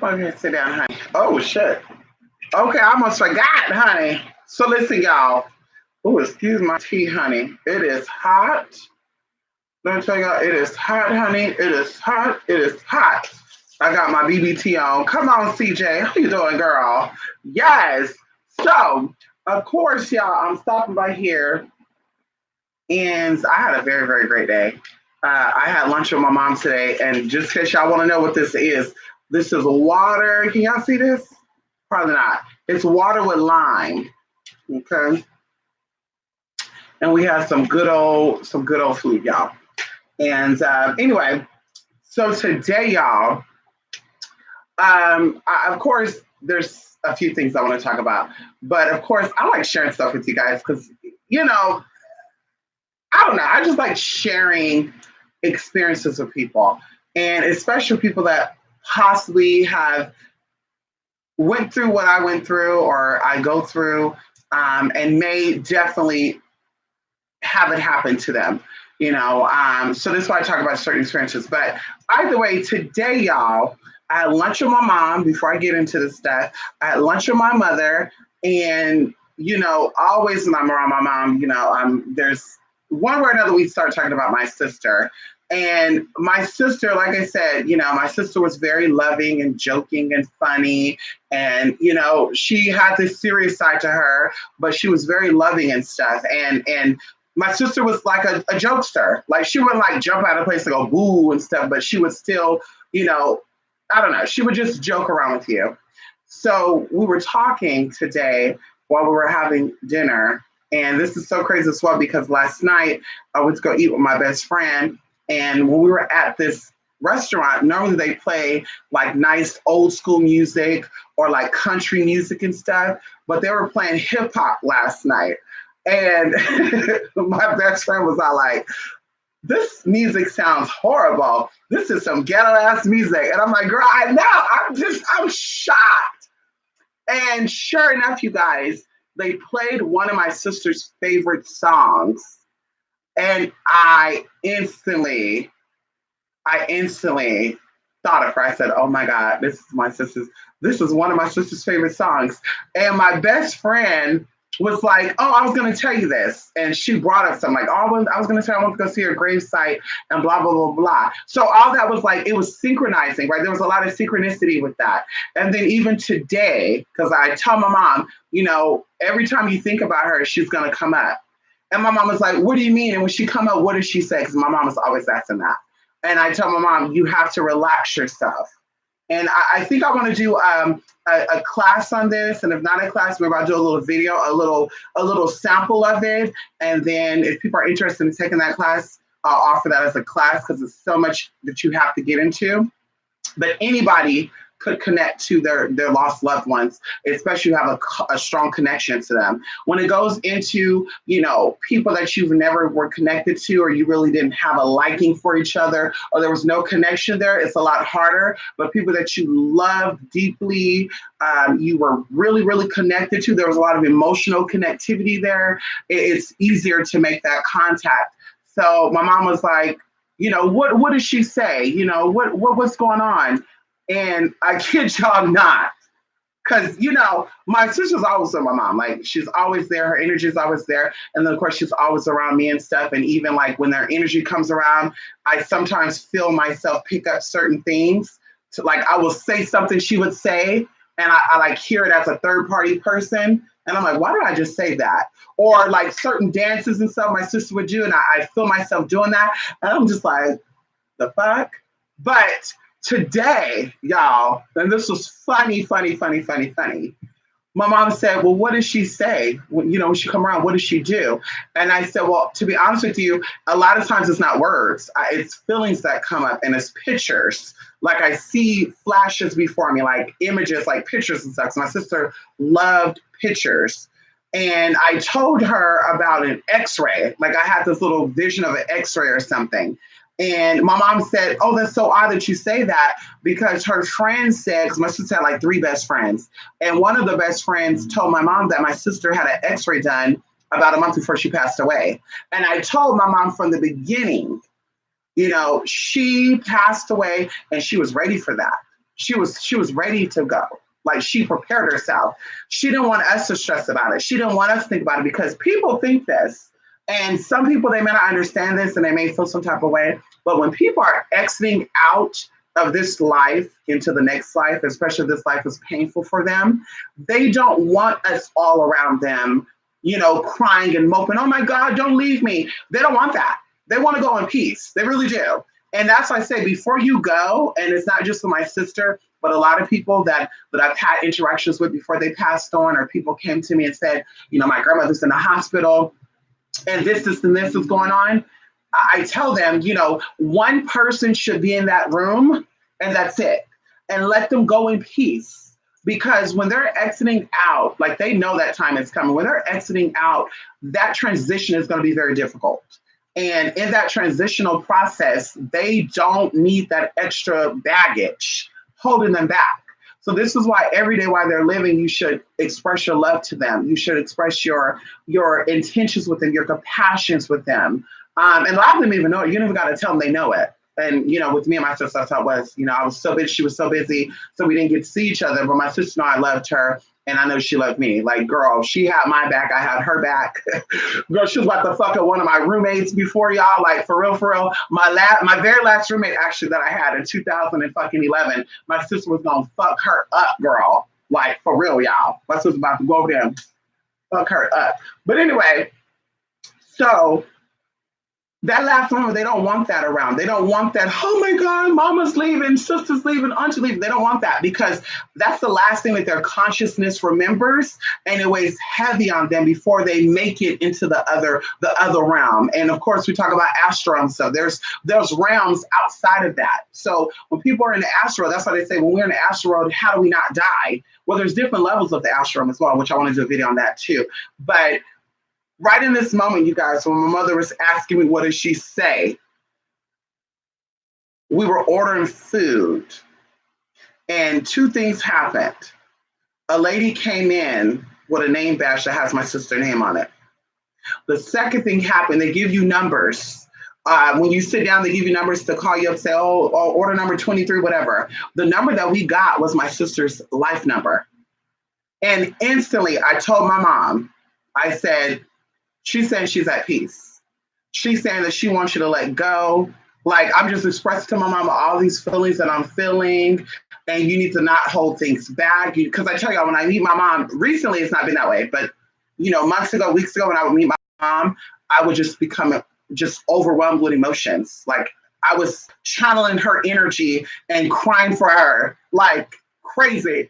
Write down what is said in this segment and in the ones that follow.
Okay, sit down, honey. Oh shit. Okay, I almost forgot, honey. So listen, y'all. Oh, excuse my tea, honey. It is hot. Let me tell y'all, it is hot, honey. It is hot. It is hot. I got my BBT on. Come on, CJ. How you doing, girl? Yes. So, of course, y'all, I'm stopping by here, and I had a very, very great day. I had lunch with my mom today, and just in case y'all want to know what this is water. Can y'all see this? Probably not. It's water with lime. Okay, and we had some good old food, y'all. And anyway, so today, y'all, of course, there's a few things I want to talk about, but of course, I like sharing stuff with you guys because you know, I don't know, I just like sharing experiences with people, and especially people that possibly have went through what I went through or I go through, and may definitely have it happen to them. So this is why I talk about certain experiences. But either way, today, y'all, I had lunch with my mom before I get into this stuff. I had lunch with my mother, and always when I'm around my mom, there's one way or another we start talking about my sister. And my sister, like I said, my sister was very loving and joking and funny. And, she had this serious side to her, but she was very loving and stuff. And my sister was like a jokester. Like she wouldn't like jump out of place and go boo and stuff, but she would still, I don't know, she would just joke around with you. So we were talking today while we were having dinner. And this is so crazy as well because last night I went to go eat with my best friend. And when we were at this restaurant, normally they play like nice old school music or like country music and stuff, but they were playing hip hop last night. And my best friend was all like, this music sounds horrible. This is some ghetto ass music. And I'm like, girl, I know. I'm shocked. And sure enough, you guys, they played one of my sister's favorite songs. And I instantly thought of her. I said, oh my God, this is one of my sister's favorite songs. And my best friend was like, oh, I was going to tell you this. And she brought up something like, oh, I was going to tell you I want to go see her gravesite and blah, blah, blah, blah. So all that was like, it was synchronizing, right? There was a lot of synchronicity with that. And then even today, because I tell my mom, every time you think about her, she's going to come up. And my mom was like, what do you mean? And when she come up, what does she say? Because my mom is always asking that. And I tell my mom, you have to relax yourself. And I think I want to do a class on this. And if not a class, maybe I'll do a little video, a little sample of it. And then if people are interested in taking that class, I'll offer that as a class because it's so much that you have to get into. But anybody could connect to their lost loved ones, especially have a strong connection to them. When it goes into, people that you've never were connected to, or you really didn't have a liking for each other, or there was no connection there, it's a lot harder. But people that you love deeply, you were really, really connected to, there was a lot of emotional connectivity there, it's easier to make that contact. So my mom was like, what does she say? What's going on? And I kid y'all not, because, my sister's always with my mom. Like, she's always there. Her energy is always there. And then, of course, she's always around me and stuff. And even, like, when their energy comes around, I sometimes feel myself pick up certain things. So, like, I will say something she would say, and I like, hear it as a third-party person. And I'm like, why did I just say that? Or, like, certain dances and stuff my sister would do, and I feel myself doing that. And I'm just like, the fuck? But today, y'all, and this was funny. My mom said, well, what does she say? When she come around, what does she do? And I said, well, to be honest with you, a lot of times it's not words. It's feelings that come up and it's pictures. Like I see flashes before me, like images, like pictures and stuff. So my sister loved pictures. And I told her about an x-ray. Like I had this little vision of an x-ray or something. And my mom said, oh, that's so odd that you say that, because her friend said, because my sister had like 3 best friends. And one of the best friends told my mom that my sister had an x-ray done about a month before she passed away. And I told my mom from the beginning, she passed away and she was ready for that. She was ready to go. Like she prepared herself. She didn't want us to stress about it. She didn't want us to think about it because people think this. And some people, they may not understand this and they may feel some type of way. But when people are exiting out of this life into the next life, especially if this life is painful for them, they don't want us all around them, crying and moping, oh my God, don't leave me. They don't want that. They want to go in peace. They really do. And that's why I say before you go, and it's not just for my sister, but a lot of people that I've had interactions with before they passed on, or people came to me and said, my grandmother's in the hospital and this is going on. I tell them, one person should be in that room and that's it. And let them go in peace. Because when they're exiting out, like they know that time is coming, when they're exiting out, that transition is going to be very difficult. And in that transitional process, they don't need that extra baggage holding them back. So this is why every day while they're living, you should express your love to them. You should express your intentions with them, your compassions with them. And a lot of them even know it. You don't even got to tell them they know it. And, with me and my sister, that's how it was. I was so busy. She was so busy. So we didn't get to see each other. But my sister knew I loved her. And I know she loved me. Like, girl, she had my back. I had her back. Girl, she was about to fuck up one of my roommates before y'all. Like, for real, for real. My very last roommate, actually, that I had in 2011, my sister was going to fuck her up, girl. Like, for real, y'all. My sister was about to go over there and fuck her up. But anyway, so that last moment, they don't want that around. They don't want that, oh my God, mama's leaving, sister's leaving, auntie's leaving. They don't want that because that's the last thing that their consciousness remembers, and it weighs heavy on them before they make it into the other realm. And of course, we talk about astral and stuff. There's realms outside of that. So when people are in the astral, that's why they say when we're in the astral, how do we not die? Well, there's different levels of the astral as well, which I want to do a video on that too. But right in this moment, you guys, when my mother was asking me, what did she say? We were ordering food and two things happened. A lady came in with a name badge that has my sister's name on it. The second thing happened, they give you numbers. When you sit down, they give you numbers to call you up, say, oh, order number 23, whatever. The number that we got was my sister's life number. And instantly I told my mom, I said, she's saying she's at peace. She's saying that she wants you to let go. Like, I'm just expressing to my mama all these feelings that I'm feeling, and you need to not hold things back. Because I tell y'all, when I meet my mom, recently it's not been that way, but, months ago, weeks ago, when I would meet my mom, I would just become just overwhelmed with emotions. Like, I was channeling her energy and crying for her like crazy.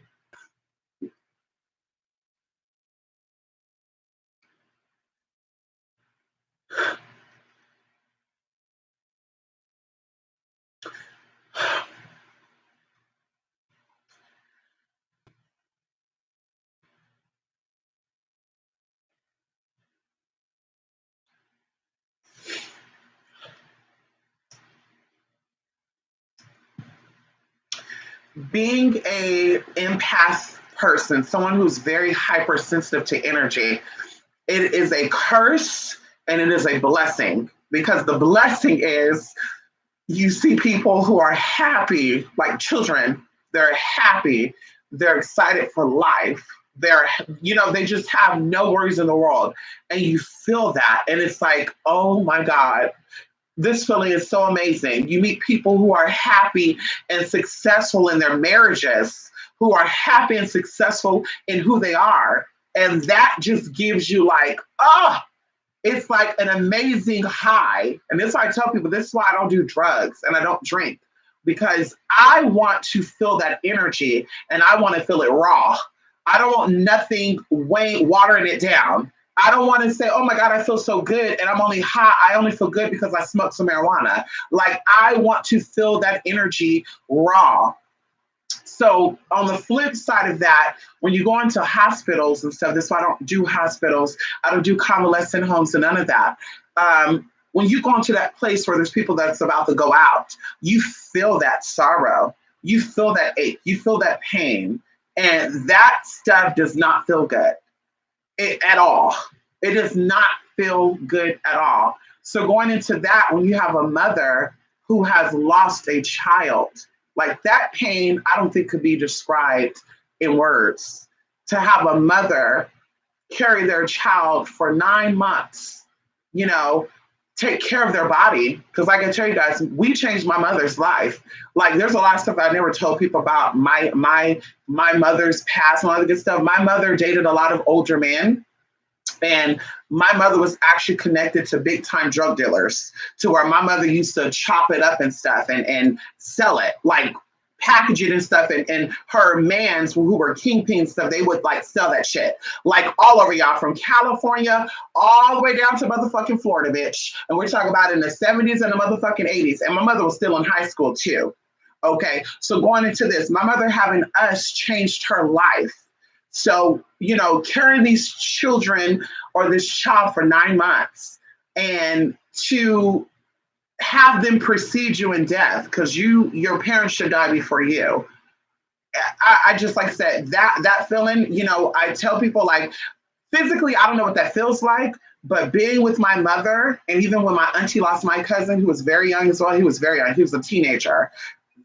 Being a empath person, someone who's very hypersensitive to energy, it is a curse and it is a blessing, because the blessing is you see people who are happy, like children, they're happy, they're excited for life. They just have no worries in the world. And you feel that. And it's like, oh my God, this feeling is so amazing. You meet people who are happy and successful in their marriages, who are happy and successful in who they are. And that just gives you like, it's like an amazing high. And this is why I tell people, this is why I don't do drugs and I don't drink, because I want to feel that energy and I want to feel it raw. I don't want nothing watering it down. I don't want to say, oh my God, I feel so good and I'm only high. I only feel good because I smoked some marijuana. Like, I want to feel that energy raw. So on the flip side of that, when you go into hospitals and stuff, this is why I don't do hospitals. I don't do convalescent homes and none of that. When you go into that place where there's people that's about to go out, you feel that sorrow, you feel that ache, you feel that pain. And that stuff does not feel good at all. It does not feel good at all. So going into that, when you have a mother who has lost a child, Like that pain, I don't think could be described in words. To have a mother carry their child for 9 months, you know, take care of their body. Because I can tell you guys, we changed my mother's life. Like there's a lot of stuff I never told people about my mother's past and all the good stuff. My mother dated a lot of older men. And my mother was actually connected to big time drug dealers to where my mother used to chop it up and stuff and sell it, like package it and stuff. And her mans who were kingpin stuff, they would like sell that shit like all over y'all from California all the way down to motherfucking Florida, bitch. And we're talking about in the 70s and the motherfucking 80s. And my mother was still in high school too. Okay. So going into this, my mother having us changed her life. So, carrying these children or this child for 9 months and to have them precede you in death because your parents should die before you. I just, like I said, that feeling, I tell people like physically, I don't know what that feels like, but being with my mother and even when my auntie lost my cousin who was very young as well, he was very young, he was a teenager,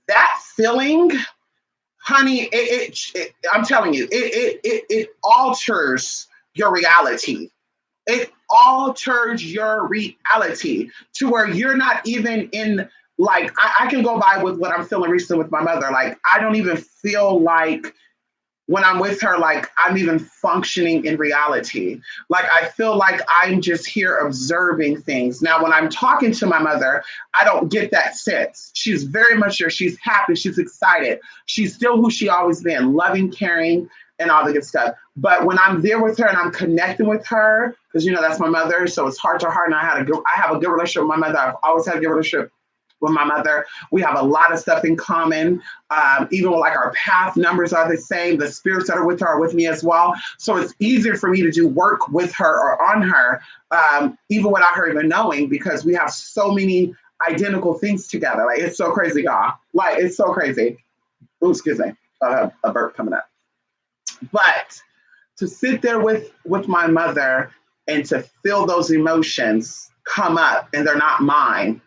that feeling, honey, I'm telling you, it alters your reality. It alters your reality to where you're not even in, like, I can go by with what I'm feeling recently with my mother. Like, I don't even feel like when I'm with her, like I'm even functioning in reality. Like I feel like I'm just here observing things. Now, when I'm talking to my mother, I don't get that sense. She's very much there. She's happy. She's excited. She's still who she always been, loving, caring, and all the good stuff. But when I'm there with her and I'm connecting with her, because that's my mother, so it's heart to heart, and I have a good relationship with my mother. I've always had a good relationship with my mother. We have a lot of stuff in common. Even like our path numbers are the same. The spirits that are with her are with me as well. So it's easier for me to do work with her or on her, even without her even knowing, because we have so many identical things together. Like it's so crazy, y'all. Like it's so crazy. Ooh, excuse me. I have a burp coming up. But to sit there with my mother and to feel those emotions come up and they're not mine,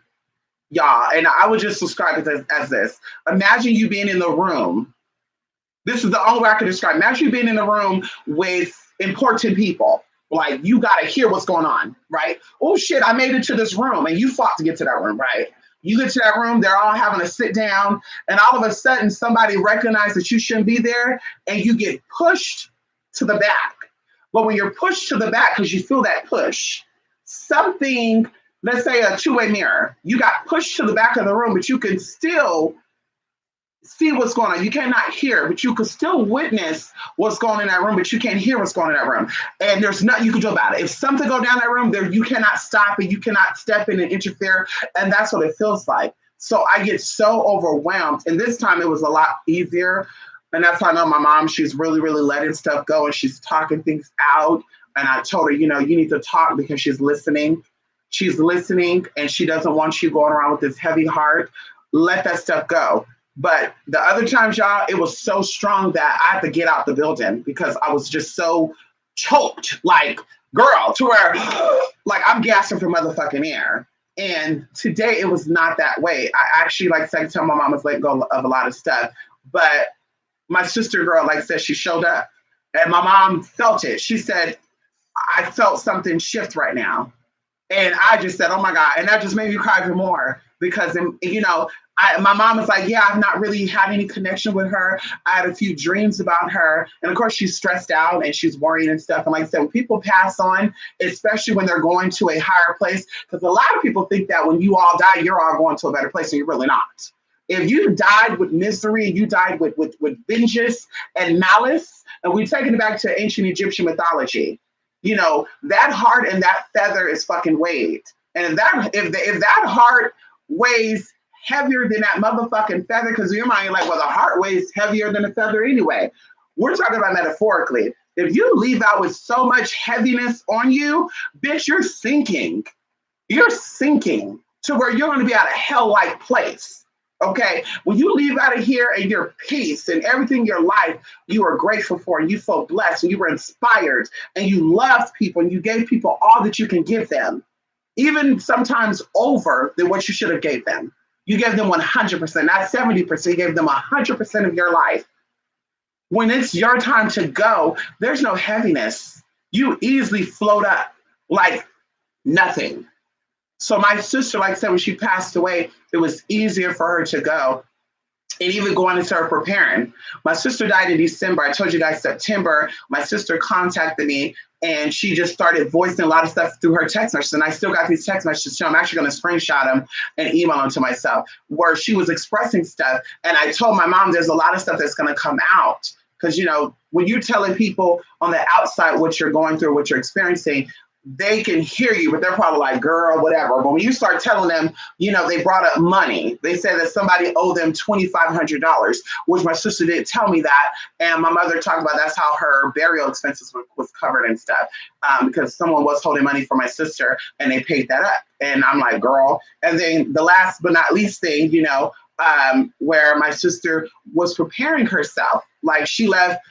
y'all, and I would just describe it as this. Imagine you being in the room. This is the only way I can describe. Imagine you being in the room with important people. Like you got to hear what's going on, right? Oh shit, I made it to this room and you fought to get to that room, right? You get to that room, they're all having to sit down, and all of a sudden somebody recognizes that you shouldn't be there and you get pushed to the back. But when you're pushed to the back because you feel that push, something, let's say a two-way mirror, you got pushed to the back of the room, but you can still see what's going on. You cannot hear, but you can still witness what's going on in that room, but you can't hear what's going on in that room. And there's nothing you can do about it. If something go down that room, there you cannot stop it. You cannot step in and interfere. And that's what it feels like. So I get so overwhelmed. And this time it was a lot easier. And that's how I know my mom, she's really, really letting stuff go and she's talking things out. And I told her, you need to talk because she's listening. She's listening and she doesn't want you going around with this heavy heart. Let that stuff go. But the other times, y'all, it was so strong that I had to get out the building because I was just so choked, like, girl, to where, like, I'm gasping for motherfucking air. And today it was not that way. I actually, like, said, tell my mom was letting go of a lot of stuff. But my sister girl, like I said, she showed up and my mom felt it. She said, I felt something shift right now. And I just said, oh my God. And that just made me cry even more because, my mom was like, yeah, I've not really had any connection with her. I had a few dreams about her. And of course, she's stressed out and she's worried and stuff. And like I said, when people pass on, especially when they're going to a higher place, because a lot of people think that when you all die, you're all going to a better place, and you're really not. If you died with misery, you died with vengeance and malice, and we're taking it back to ancient Egyptian mythology. That heart and that feather is fucking weighed. And if that heart weighs heavier than that motherfucking feather, because your mind, you're like, well, the heart weighs heavier than a feather anyway. We're talking about metaphorically. If you leave out with so much heaviness on you, bitch, you're sinking. You're sinking to where you're going to be at a hell-like place. Okay, when you leave out of here and your peace and everything in your life you were grateful for and you felt blessed and you were inspired and you loved people and you gave people all that you can give them, even sometimes over than what you should have gave them. You gave them 100%, not 70%. You gave them 100% of your life. When it's your time to go, there's no heaviness. You easily float up like nothing. So my sister, like I said, when she passed away, it was easier for her to go and even going into her preparing. My sister died in December. I told you guys September. My sister contacted me and she just started voicing a lot of stuff through her text messages. And I still got these text messages. So I'm actually going to screenshot them and email them to myself where she was expressing stuff. And I told my mom, there's a lot of stuff that's going to come out. Because, you know, when you're telling people on the outside what you're going through, what you're experiencing, they can hear you, but they're probably like, girl, whatever. But when you start telling them, you know, they brought up money. They said that somebody owed them $2,500, which my sister didn't tell me that. And my mother talked about that's how her burial expenses was covered and stuff, because someone was holding money for my sister and they paid that up. And I'm like, girl. And then the last but not least thing, you know, where my sister was preparing herself, like she left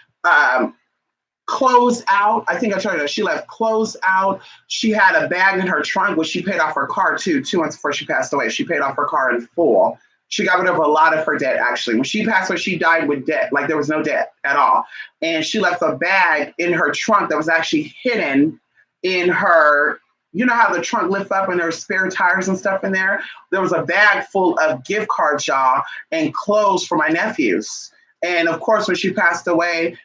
clothes out. I think I told you that she left clothes out. She had a bag in her trunk, which she paid off her car too. 2 months before she passed away, she paid off her car in full. She got rid of a lot of her debt, actually. When she passed away, she died with debt. Like there was no debt at all. And she left a bag in her trunk that was actually hidden in her, you know how the trunk lifts up and there's spare tires and stuff in there? There was a bag full of gift cards, y'all, and clothes for my nephews. And of course, when she passed away,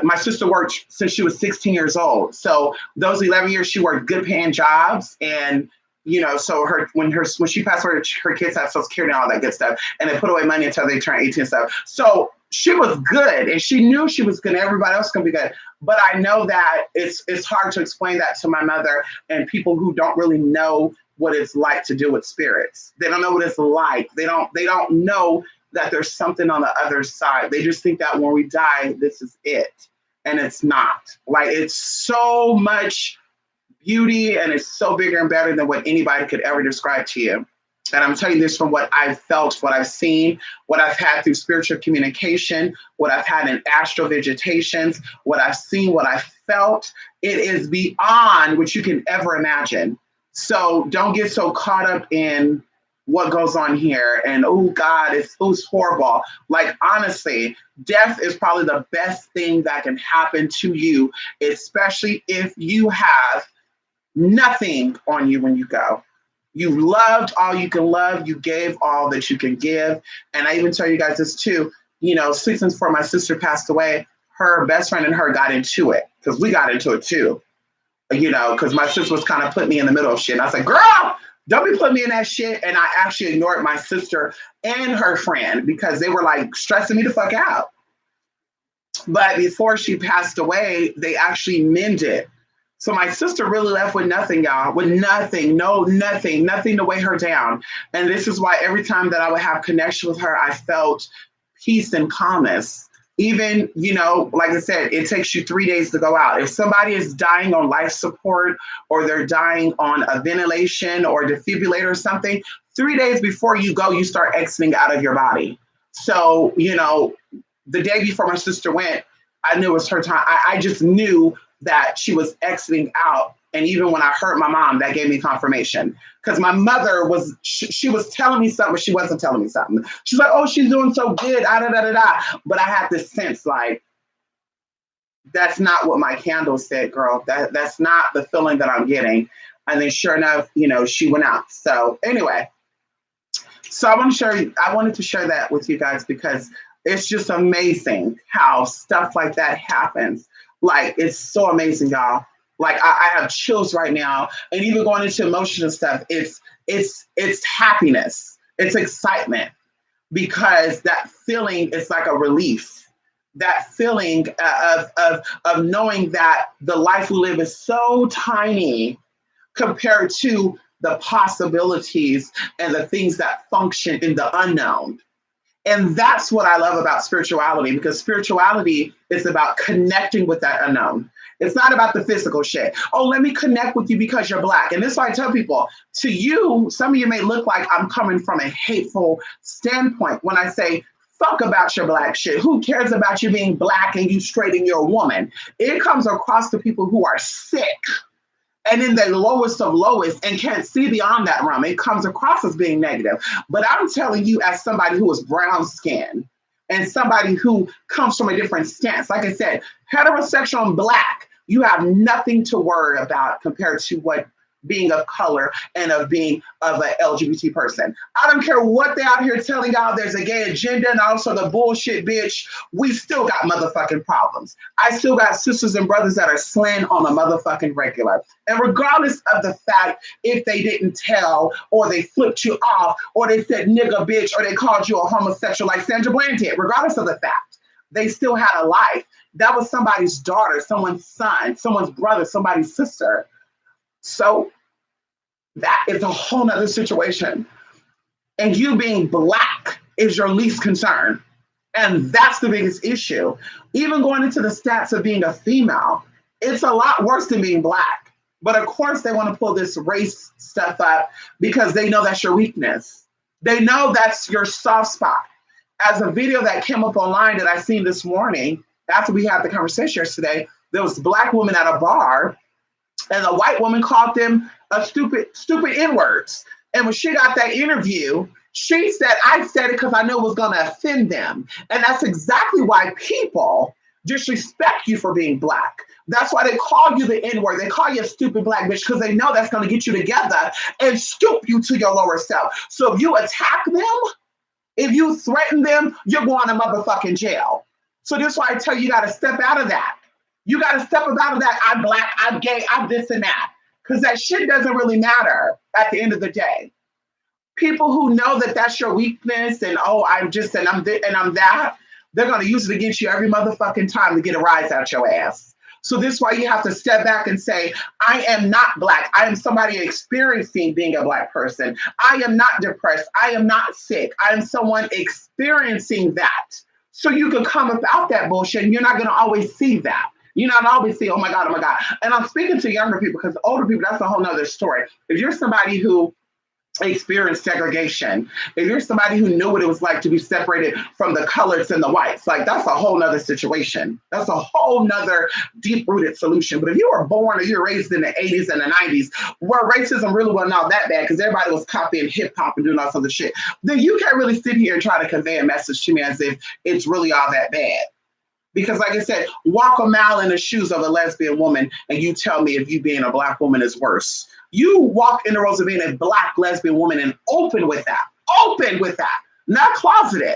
my sister worked since she was 16 years old. So those 11 years, she worked good paying jobs. And, you know, so when she passed away, her kids had Social Security and all that good stuff. And they put away money until they turned 18 and stuff. So she was good and she knew she was good. Everybody else can be good. But I know that it's hard to explain that to my mother and people who don't really know what it's like to deal with spirits. They don't know what it's like. They don't know that there's something on the other side. They just think that when we die, this is it. And it's not. Like, it's so much beauty and it's so bigger and better than what anybody could ever describe to you. And I'm telling you this from what I've felt, what I've seen, what I've had through spiritual communication, what I've had in astral visitations, what I've seen, what I've felt. It is beyond what you can ever imagine. So don't get so caught up in what goes on here and oh God, it's horrible. Like honestly, death is probably the best thing that can happen to you, especially if you have nothing on you when you go. You loved all you can love, you gave all that you can give. And I even tell you guys this too, you know, 6 months before my sister passed away, her best friend and her got into it because we got into it too. You know, because my sister was kind of putting me in the middle of shit. And I said, girl, don't be putting me in that shit. And I actually ignored my sister and her friend because they were like stressing me the fuck out. But before she passed away, they actually mended. So my sister really left with nothing, y'all, with nothing, nothing to weigh her down. And this is why every time that I would have connection with her, I felt peace and calmness. Even, you know, like I said, it takes you 3 days to go out. If somebody is dying on life support or they're dying on a ventilation or defibrillator or something, 3 days before you go, you start exiting out of your body. So, you know, the day before my sister went, I knew it was her time. I just knew that she was exiting out. And even when I heard my mom, that gave me confirmation. Because my mother she was telling me something, but she wasn't telling me something. She's like, oh, she's doing so good, da, da, da, da, da. But I had this sense like, that's not what my candle said, girl. That's not the feeling that I'm getting. And then sure enough, you know, she went out. So anyway, so I wanted to share that with you guys because it's just amazing how stuff like that happens. Like, it's so amazing, y'all. Like I have chills right now, and even going into emotional stuff, it's happiness, it's excitement, because that feeling is like a relief. That feeling of knowing that the life we live is so tiny compared to the possibilities and the things that function in the unknown. And that's what I love about spirituality, because spirituality is about connecting with that unknown. It's not about the physical shit. Oh, let me connect with you because you're Black. And this is why I tell people, to you, some of you may look like I'm coming from a hateful standpoint when I say, fuck about your Black shit. Who cares about you being Black and you straight and you're a woman? It comes across to people who are sick and in the lowest of lowest and can't see beyond that realm. It comes across as being negative. But I'm telling you, as somebody who is brown skinned and somebody who comes from a different stance, like I said, heterosexual and black, you have nothing to worry about compared to what being of color and of being of an LGBT person. I don't care what they out here telling y'all there's a gay agenda and also the bullshit, bitch. We still got motherfucking problems. I still got sisters and brothers that are slaying on a motherfucking regular. And regardless of the fact if they didn't tell or they flipped you off or they said nigga bitch or they called you a homosexual like Sandra Bland did, regardless of the fact, they still had a life. That was somebody's daughter, someone's son, someone's brother, somebody's sister. So that is a whole nother situation. And you being black is your least concern. And that's the biggest issue. Even going into the stats of being a female, it's a lot worse than being black. But of course, they want to pull this race stuff up because they know that's your weakness. They know that's your soft spot. As a video that came up online that I seen this morning, after we had the conversation yesterday, there was a black woman at a bar and the white woman called them a stupid N-words. And when she got that interview, she said, I said it because I knew it was going to offend them. And that's exactly why people disrespect you for being black. That's why they call you the N-word. They call you a stupid black bitch because they know that's going to get you together and stoop you to your lower self. So if you attack them, if you threaten them, you're going to motherfucking jail. So this is why I tell you, you got to step out of that. You got to step out of that. I'm black, I'm gay, I'm this and that. Because that shit doesn't really matter at the end of the day. People who know that that's your weakness and, oh, I'm just, and I'm this and I'm that, they're going to use it against you every motherfucking time to get a rise out your ass. So this is why you have to step back and say, I am not black. I am somebody experiencing being a black person. I am not depressed. I am not sick. I am someone experiencing that. So you can come about that bullshit and you're not going to always see that. You know, and I always see, oh my God, oh my God. And I'm speaking to younger people because older people, that's a whole nother story. If you're somebody who experienced segregation, if you're somebody who knew what it was like to be separated from the colors and the whites, like that's a whole nother situation. That's a whole nother deep-rooted solution. But if you were born or you're raised in the 80s and the 90s, where racism really wasn't all that bad because everybody was copying hip hop and doing all this other shit, then you can't really sit here and try to convey a message to me as if it's really all that bad. Because like I said, walk a mile in the shoes of a lesbian woman and you tell me if you being a black woman is worse. You walk in the roles of being a black lesbian woman and open with that, not closeted.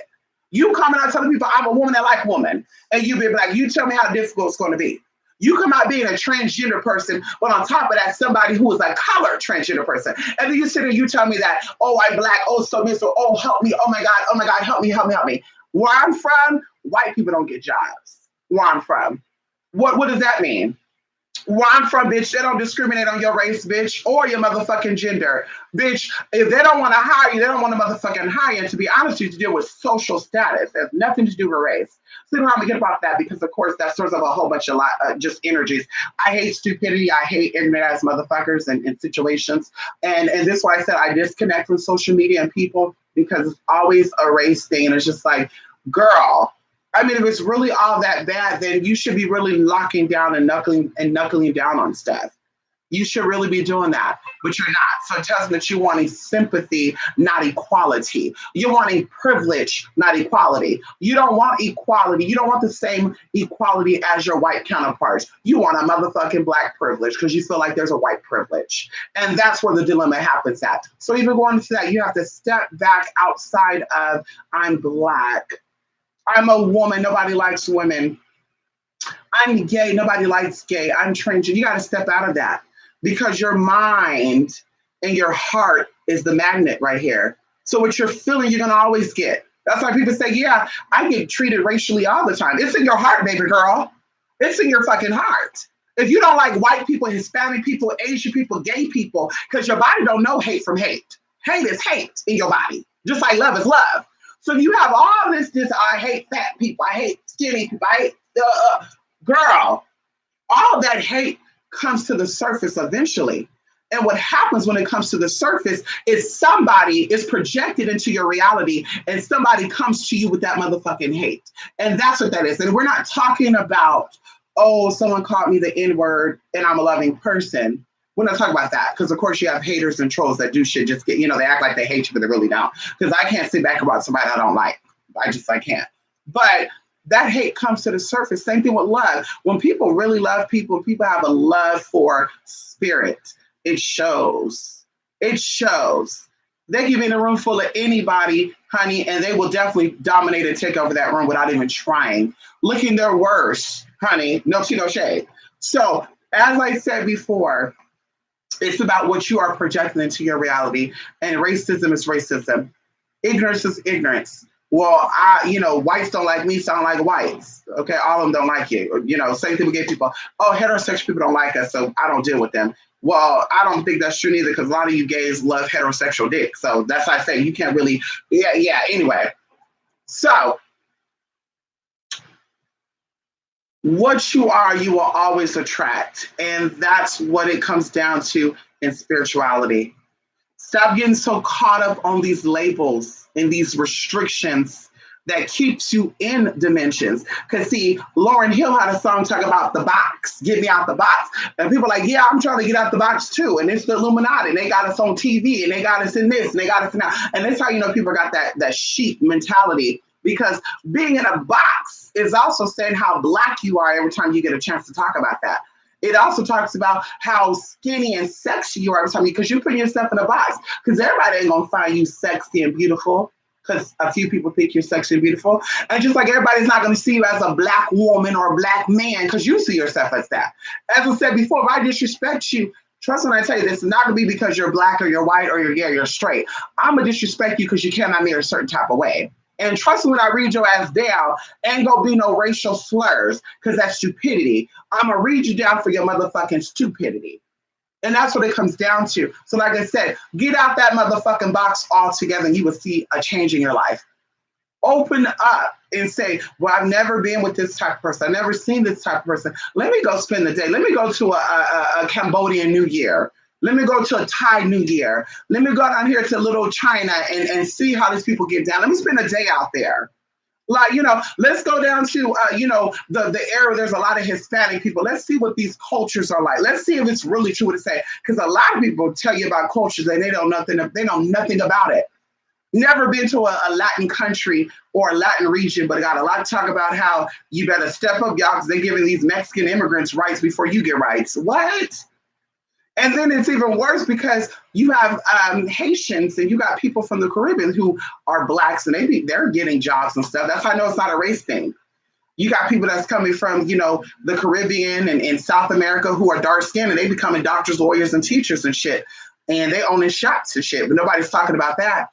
You coming out telling people I'm a woman that like woman and you be like, you tell me how difficult it's going to be. You come out being a transgender person, but on top of that, somebody who is a colored transgender person. And then you sit there and you tell me that, oh, I'm black, oh, so miserable, oh, help me, oh my God, help me. Where I'm from, white people don't get jobs. Where I'm from. What does that mean? Where I'm from, bitch, they don't discriminate on your race, bitch, or your motherfucking gender. Bitch, if they don't want to hire you, they don't want to motherfucking hire you. And to be honest, you to deal with social status. It has nothing to do with race. So you don't have to get about that because, of course, that stirs up a whole bunch of just energies. I hate stupidity. I hate ignorant-ass motherfuckers and situations. And this is why I said I disconnect from social media and people because it's always a race thing. And it's just like, girl, I mean, if it's really all that bad, then you should be really locking down and knuckling down on stuff. You should really be doing that, but you're not. So it tells me that you're wanting sympathy, not equality. You're wanting privilege, not equality. You don't want equality. You don't want the same equality as your white counterparts. You want a motherfucking black privilege because you feel like there's a white privilege. And that's where the dilemma happens at. So even going into that, you have to step back outside of I'm black. I'm a woman, nobody likes women. I'm gay, nobody likes gay. I'm transgender. You got to step out of that because your mind and your heart is the magnet right here. So what you're feeling, you're going to always get. That's why people say, yeah, I get treated racially all the time. It's in your heart, baby girl. It's in your fucking heart. If you don't like white people, Hispanic people, Asian people, gay people, because your body don't know hate from hate. Hate is hate in your body, just like love is love. So you have all this, I hate fat people, I hate skinny people, I hate, girl, all that hate comes to the surface eventually. And what happens when it comes to the surface is somebody is projected into your reality and somebody comes to you with that motherfucking hate. And that's what that is. And we're not talking about, oh, someone called me the N-word and I'm a loving person. We're not talking about that because, of course, you have haters and trolls that do shit. Just get, they act like they hate you, but they really don't. Because I can't sit back about somebody I don't like. I can't. But that hate comes to the surface. Same thing with love. When people really love people, people have a love for spirit. It shows. It shows. They give in a room full of anybody, honey, and they will definitely dominate and take over that room without even trying. Looking their worst, honey. No tea, no shade. So, as I said before, it's about what you are projecting into your reality. And racism is racism. Ignorance is ignorance. Well, whites don't like me, so I don't like whites. Okay, all of them don't like you. Same thing with gay people. Oh, heterosexual people don't like us, so I don't deal with them. Well, I don't think that's true neither, because a lot of you gays love heterosexual dick. So that's why I say you can't really, yeah. Anyway, so what you are, you will always attract. And that's what it comes down to in spirituality. Stop getting so caught up on these labels and these restrictions that keeps you in dimensions. Because see, Lauryn Hill had a song talking about the box, get me out the box. And people are like, yeah, I'm trying to get out the box too. And it's the Illuminati. And they got us on TV and they got us in this and they got us in that. And that's how people got that sheep mentality. Because being in a box is also saying how black you are every time you get a chance to talk about that. It also talks about how skinny and sexy you are every time, because you're putting yourself in a box. Because everybody ain't gonna find you sexy and beautiful, because a few people think you're sexy and beautiful. And just like everybody's not gonna see you as a black woman or a black man, because you see yourself as that. As I said before, if I disrespect you, trust when I tell you this, it's not gonna be because you're black or you're white or you're gay or you're straight. I'm gonna disrespect you because you cannot me a certain type of way. And trust me when I read your ass down, ain't gonna be no racial slurs, because that's stupidity. I'm gonna read you down for your motherfucking stupidity. And that's what it comes down to. So like I said, get out that motherfucking box altogether and you will see a change in your life. Open up and say, well, I've never been with this type of person. I've never seen this type of person. Let me go spend the day. Let me go to a Cambodian New Year. Let me go to a Thai New Year. Let me go down here to Little China and see how these people get down. Let me spend a day out there. Like, let's go down to, the area. There's a lot of Hispanic people. Let's see what these cultures are like. Let's see if it's really true what it say. Because a lot of people tell you about cultures and they know nothing about it. Never been to a Latin country or a Latin region, but got a lot to talk about how you better step up, y'all, because they're giving these Mexican immigrants rights before you get rights. What? And then it's even worse because you have Haitians and you got people from the Caribbean who are blacks and they're getting jobs and stuff. That's how I know it's not a race thing. You got people that's coming from, the Caribbean and South America who are dark skinned and they becoming doctors, lawyers, and teachers and shit. And they owning shops and shit, but nobody's talking about that.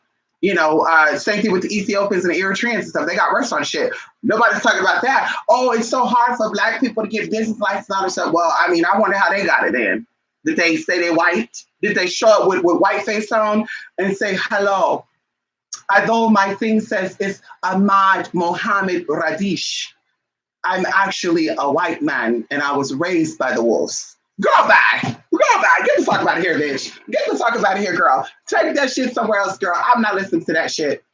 Same thing with the Ethiopians and the Eritreans and stuff. They got restaurant shit. Nobody's talking about that. Oh, it's so hard for black people to get business license and all this stuff. Well, I wonder how they got it in. Did they say they white? Did they show up with white face on and say, hello? Although my thing says it's Ahmad Mohammed Radish, I'm actually a white man and I was raised by the wolves. Girl, bye. Get the fuck out of here, bitch. Get the fuck out of here, girl. Take that shit somewhere else, girl. I'm not listening to that shit.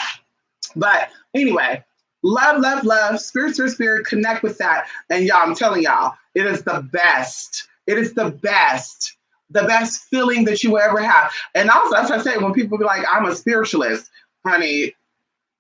But anyway, love, spirit, connect with that. And y'all, I'm telling y'all, it is the best. It is the best feeling that you will ever have. And also, as I say, when people be like, I'm a spiritualist, honey,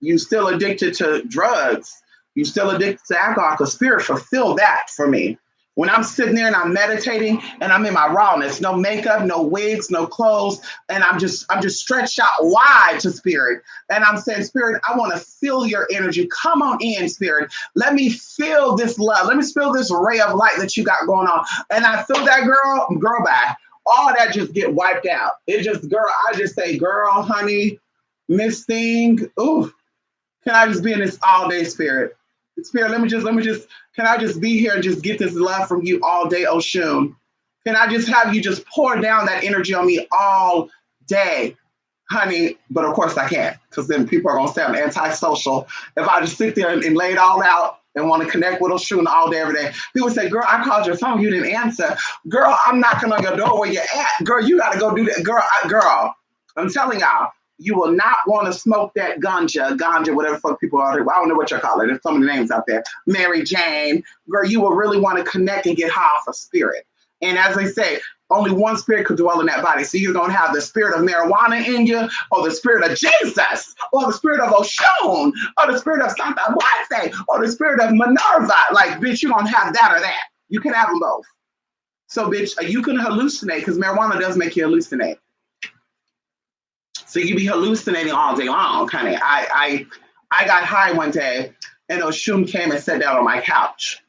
you still addicted to drugs. You still addicted to alcohol, because spirit fulfill that for me. When I'm sitting there and I'm meditating and I'm in my rawness, no makeup, no wigs, no clothes, and I'm just stretched out wide to spirit. And I'm saying, spirit, I want to feel your energy. Come on in, spirit. Let me feel this love. Let me feel this ray of light that you got going on. And I feel that, girl, bye. All that just get wiped out. I just say, girl, honey, Miss Thing, ooh, can I just be in this all day, spirit? Spirit, let me just, can I just be here and just get this love from you all day, Oshun? Can I just have you just pour down that energy on me all day, honey? But of course I can't, because then people are going to say I'm antisocial. If I just sit there and lay it all out and want to connect with Oshun all day, every day. People say, girl, I called your phone, you didn't answer. Girl, I'm knocking on your door where you're at. Girl, you got to go do that. Girl, I'm telling y'all, you will not want to smoke that ganja, whatever the fuck people are. I don't know what you call it. There's so many names out there. Mary Jane. Girl, you will really want to connect and get high off of spirit. And as I say, Only one spirit could dwell in that body. So you're going to have the spirit of marijuana in you, or the spirit of Jesus, or the spirit of Oshun, or the spirit of Santa Muerte, or the spirit of Minerva. Like, bitch, you don't have that or that. You can have them both. So, bitch, you can hallucinate because marijuana does make you hallucinate. So you be hallucinating all day long, honey. I got high one day and Oshun came and sat down on my couch.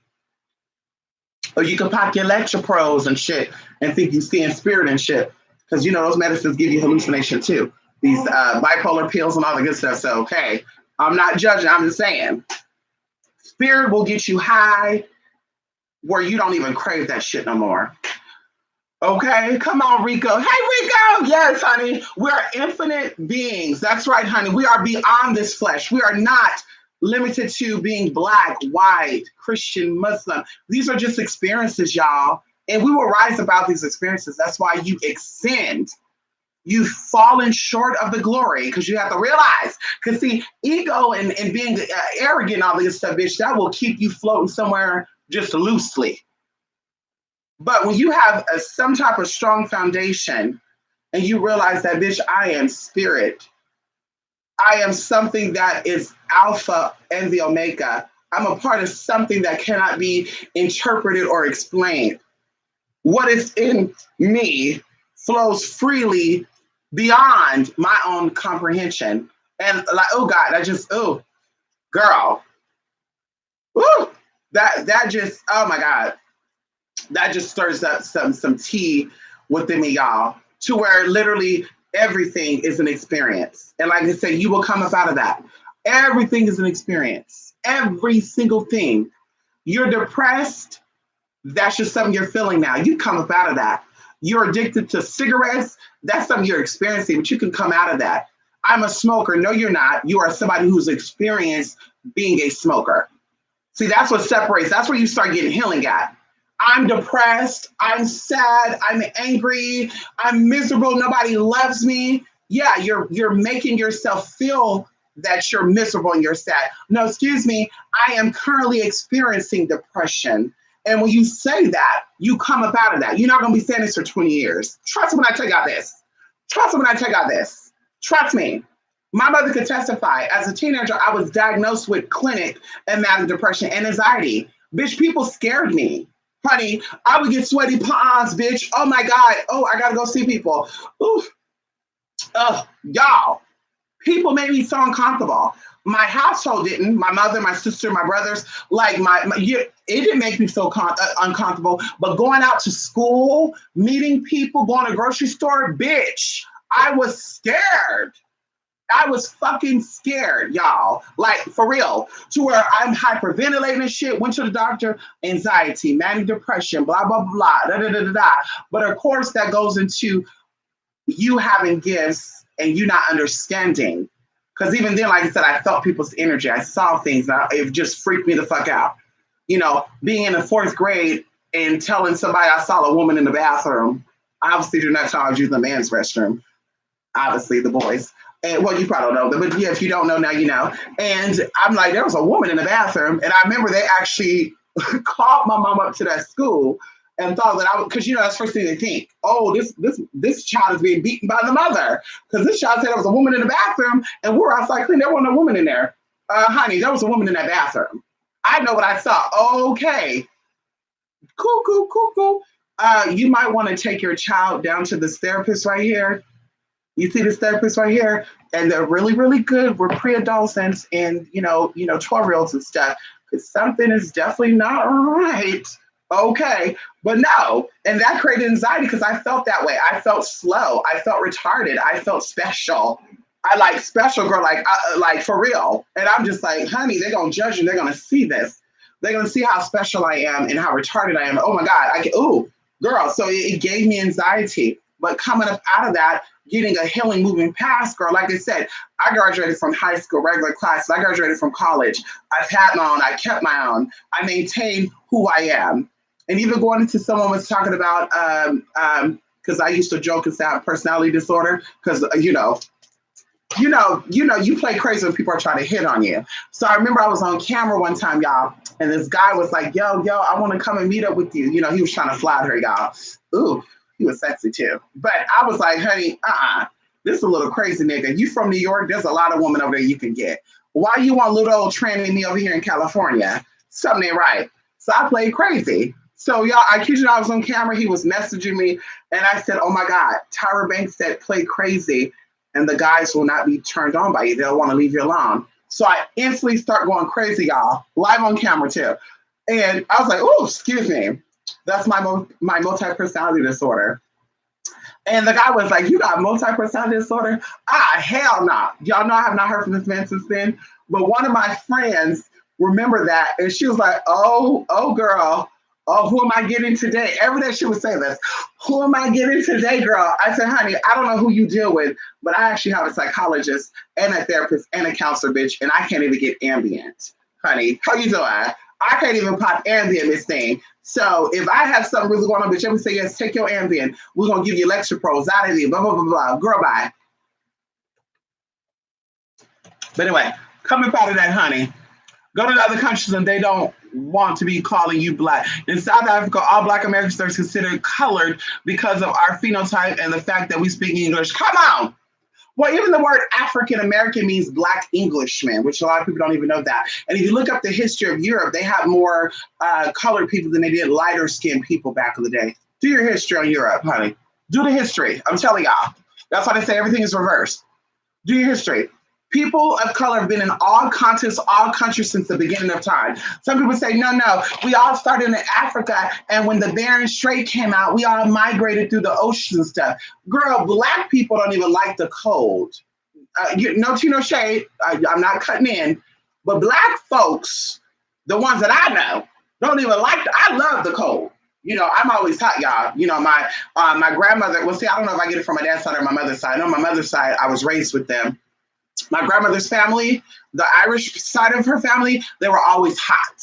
Or you can pop your Electropros and shit and think you see in spirit and shit. Because you know those medicines give you hallucination too. These bipolar pills and all the good stuff. So, okay, I'm not judging. I'm just saying. Spirit will get you high where you don't even crave that shit no more. Okay, come on, Rico. Hey, Rico. Yes, honey. We're infinite beings. That's right, honey. We are beyond this flesh. We are not limited to being black, white, Christian, Muslim. These are just experiences, y'all. And we will rise about these experiences. That's why you ascend. You've fallen short of the glory because you have to realize. Because, see, ego and being arrogant and all this stuff, bitch, that will keep you floating somewhere just loosely. But when you have some type of strong foundation and you realize that, bitch, I am spirit. I am something that is Alpha and the Omega. I'm a part of something that cannot be interpreted or explained. What is in me flows freely beyond my own comprehension. And like, oh God, girl. Woo! That just, oh my God. That just stirs up some tea within me, y'all, to where literally everything is an experience. And like I said, you will come up out of that. Everything is an experience. Every single thing. You're depressed. That's just something you're feeling now. You come up out of that. You're addicted to cigarettes. That's something you're experiencing, but you can come out of that. I'm a smoker. No, you're not. You are somebody who's experienced being a smoker. See, that's what separates. That's where you start getting healing at. I'm depressed, I'm sad, I'm angry, I'm miserable, nobody loves me. Yeah, you're making yourself feel that you're miserable and you're sad. No, excuse me, I am currently experiencing depression. And when you say that, you come up out of that. You're not gonna be saying this for 20 years. Trust me when I tell y'all this. Trust me when I tell y'all this. Trust me. My mother could testify. As a teenager, I was diagnosed with clinic and manic depression and anxiety. Bitch, people scared me. Honey, I would get sweaty palms, bitch. Oh my God. Oh, I gotta go see people. Oof. Y'all. People made me so uncomfortable. My household didn't. My mother, my sister, my brothers, like it didn't make me so uncomfortable. But going out to school, meeting people, going to the grocery store, bitch, I was scared. I was fucking scared, y'all. Like, for real. To where I'm hyperventilating and shit. Went to the doctor, anxiety, manic depression, blah, blah, blah, da, da, da, da, da. But of course, that goes into you having gifts and you not understanding. Because even then, like I said, I felt people's energy. I saw things. It just freaked me the fuck out. You know, being in the 4th grade and telling somebody I saw a woman in the bathroom. I obviously do not charge you the man's restroom. Obviously, the boys. And well, you probably don't know, but yeah, if you don't know now, you know. And I'm like, there was a woman in the bathroom, and I remember they actually called my mom up to that school and thought that because you know that's the first thing they think. Oh, this child is being beaten by the mother because this child said there was a woman in the bathroom, and we were outside cleaning. There wasn't a woman in there, honey. There was a woman in that bathroom. I know what I saw. Okay, cool. You might want to take your child down to this therapist right here. You see this therapist right here, and they're really, really good. We're pre-adolescents and 12-year-olds and stuff. Because something is definitely not right. Okay, but no, and that created anxiety because I felt that way. I felt slow. I felt retarded. I felt special. I like special girl, like for real. And I'm just like, honey, they're gonna judge and they're gonna see this. They're gonna see how special I am and how retarded I am. Oh my God, girl. So it gave me anxiety. But coming up out of that, getting a healing, moving past, girl, like I said, I graduated from high school, regular classes. I graduated from college. I've had my own. I kept my own. I maintained who I am. And even going into someone was talking about, because I used to joke and say I have personality disorder, because, you play crazy when people are trying to hit on you. So I remember I was on camera one time, y'all, and this guy was like, yo, I want to come and meet up with you. You know, he was trying to flatter her, y'all. Ooh. He was sexy too. But I was like, honey, this is a little crazy nigga. You from New York? There's a lot of women over there you can get. Why you want little old tranny me over here in California? Something ain't right. So I played crazy. So y'all, I kid you not, I was on camera. He was messaging me, and I said, "Oh my God, Tyra Banks said play crazy, and the guys will not be turned on by you. They'll want to leave you alone." So I instantly start going crazy, y'all, live on camera too. And I was like, "Oh, excuse me, that's my multi-personality disorder." And the guy was like, "You got multi-personality disorder?" Hell no. Y'all know I have not heard from this man since then. But one of my friends remember that, and she was like, "Oh, girl. Oh, who am I getting today?" Every day she would say this. "Who am I getting today, girl?" I said, "Honey, I don't know who you deal with, but I actually have a psychologist and a therapist and a counselor, bitch, and I can't even get Ambient. Honey, how you doing? I can't even pop Ambien this thing. So if I have something really going on, bitch, let me say, yes, take your Ambien. We're going to give you Lexapro, Xanadu, blah, blah, blah, blah. Girl, bye." But anyway, coming out of that, honey, go to the other countries and they don't want to be calling you black. In South Africa, all black Americans are considered colored because of our phenotype and the fact that we speak English. Come on. Well, even the word African American means black Englishman, which a lot of people don't even know that. And if you look up the history of Europe, they have more colored people than they did lighter skinned people back in the day. Do your history on Europe, honey. Do the history. I'm telling y'all. That's why they say everything is reversed. Do your history. People of color have been in all continents, all countries since the beginning of time. Some people say, no, we all started in Africa, and when the Bering Strait came out, we all migrated through the ocean and stuff. Girl, black people don't even like the cold. No tea, no shade. I'm not cutting in. But black folks, the ones that I know, don't even like I love the cold. You know, I'm always hot, y'all. You know, my grandmother, well, see, I don't know if I get it from my dad's side or my mother's side. I know my mother's side, I was raised with them. My grandmother's family, the Irish side of her family, they were always hot.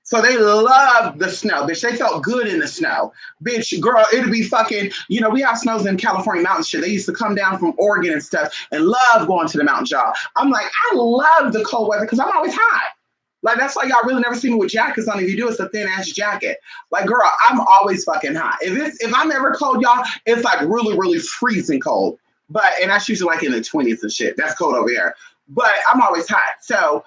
So they loved the snow, bitch. They felt good in the snow. Bitch, girl, it'd be fucking, you know, we have snows in California mountain shit. They used to come down from Oregon and stuff and love going to the mountains, y'all. I'm like, I love the cold weather because I'm always hot. Like, that's why y'all really never see me with jackets on. If you do, it's a thin-ass jacket. Like, girl, I'm always fucking hot. If I'm ever cold, y'all, it's like really, really freezing cold. And that's usually like in the 20s and shit. That's cold over here. But I'm always hot. So,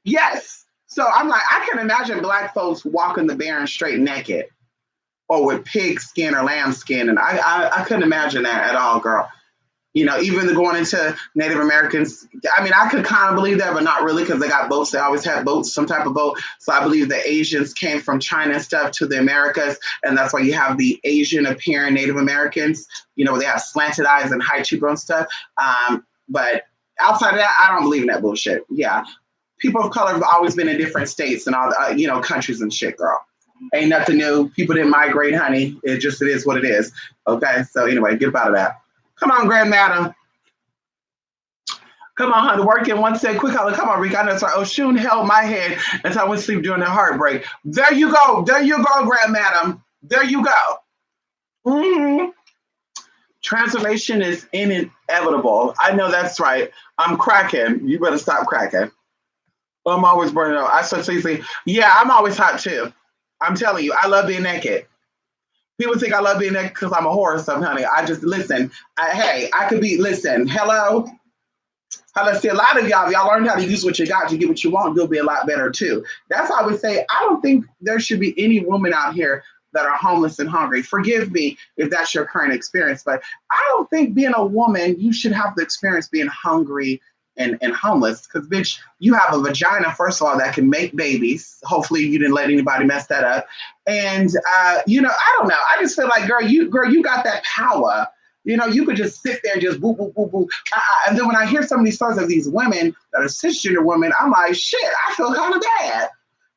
yes. So I'm like, I can imagine black folks walking the Bering Strait naked or with pig skin or lamb skin. And I couldn't imagine that at all, girl. You know, even going into Native Americans, I mean, I could kind of believe that, but not really, because they got boats. They always had boats, some type of boat. So I believe the Asians came from China and stuff to the Americas. And that's why you have the Asian appearing Native Americans, you know, they have slanted eyes and high cheekbone stuff. But outside of that, I don't believe in that bullshit. Yeah. People of color have always been in different states and all the, you know, countries and shit, girl. Ain't nothing new. People didn't migrate, honey. It is what it is. Okay. So anyway, get out of that. Come on, grandmadam. Come on, honey. Working one second. Quick holler. Come on, Rick. I know. Sorry. Oshun held my head as I went to sleep during the heartbreak. There you go. There you go, grandmadam. There you go. Mm-hmm. Transformation is inevitable. I know that's right. I'm cracking. You better stop cracking. I'm always burning up. I so easily. Yeah, I'm always hot too. I'm telling you, I love being naked. People think I love being naked because I'm a whore or something, honey. I just listen. I could be. Listen, hello. See, a lot of y'all learned how to use what you got to get what you want. You'll be a lot better too. That's why I would say I don't think there should be any women out here that are homeless and hungry. Forgive me if that's your current experience, but I don't think being a woman, you should have the experience being hungry and homeless. Because, bitch, you have a vagina, first of all, that can make babies. Hopefully you didn't let anybody mess that up. And, you know, I don't know. I just feel like, girl, you got that power. You know, you could just sit there and just boo, boo, boo, boo. And then when I hear some of these stories of these women that are cisgender women, I'm like, shit, I feel kind of bad.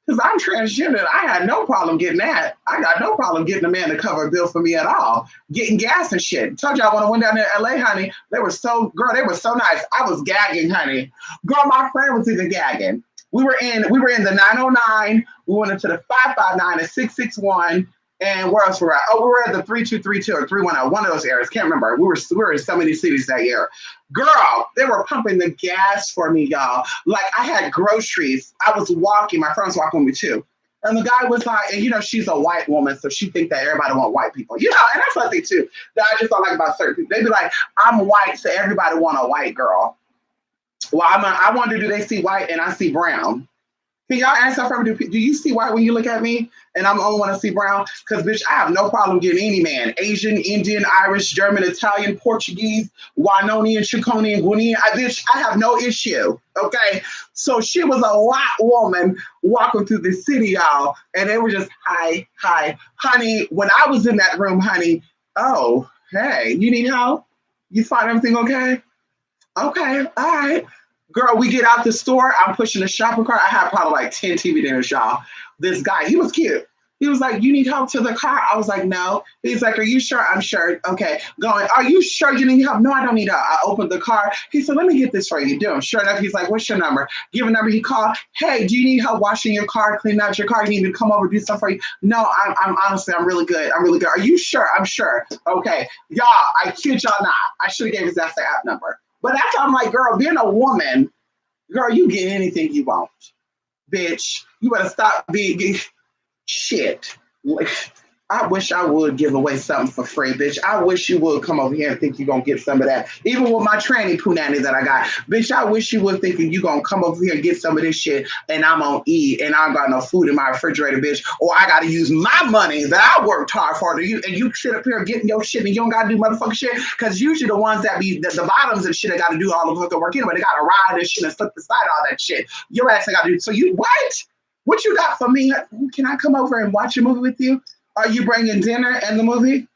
Because I'm transgender. I had no problem getting that. I got no problem getting a man to cover a bill for me at all. Getting gas and shit. Told y'all when I went down there to LA, honey, they were so nice. I was gagging, honey. Girl, my friend was even gagging. We were in the 909. We went into the 559 and 661. And where else were we at? Oh, we were at the 3232 or 310, one of those areas. Can't remember. We were in so many cities that year. Girl, they were pumping the gas for me, y'all. Like I had groceries. I was walking. My friends walking with me too. And the guy was like, and she's a white woman, so she think that everybody want white people. And that's what they too. That I just don't like about certain people. They be like, I'm white, so everybody want a white girl. Well, I wonder, do they see white and I see brown? Can y'all answer for me? Do you see white when you look at me and I'm the only one to see brown? Because, bitch, I have no problem getting any man. Asian, Indian, Irish, German, Italian, Portuguese, Wynonian, Chiconian, Guinean. Bitch, I have no issue, okay? So she was a white woman walking through the city, y'all, and they were just, hi, honey. When I was in that room, honey, oh, hey, you need help? You find everything okay? Okay, all right. Girl, we get out the store. I'm pushing the shopping cart. I had probably like 10 TV dinners, y'all. This guy, he was cute. He was like, you need help to the car? I was like, no. He's like, are you sure? I'm sure. Okay. Going, are you sure you need help? No, I don't need help. I opened the car. He said, let me get this for you. Do him. Sure enough, he's like, what's your number? Give a number. He called. Hey, do you need help washing your car, cleaning out your car? You need me to come over, do stuff for you? No, I'm honestly, I'm really good. I'm really good. Are you sure? I'm sure. Okay. Y'all, I kid y'all not. I should have gave his ass the app number. But that's how I'm like, girl, being a woman, girl, you get anything you want. Bitch, you better stop being shit. I wish I would give away something for free, bitch. I wish you would come over here and think you're going to get some of that. Even with my tranny punani that I got. Bitch, I wish you would think you're going to come over here and get some of this shit and I'm on E and I don't got no food in my refrigerator, bitch. Or I got to use my money that I worked hard for and you sit up here getting your shit and you don't got to do motherfucking shit. Because usually the ones that be, the bottoms and shit, that got to do all the fucking work anyway. They got to ride and shit and flip the side, all that shit. Your ass ain't got to do. So you, what? What you got for me? Can I come over and watch a movie with you? Are you bringing dinner and the movie?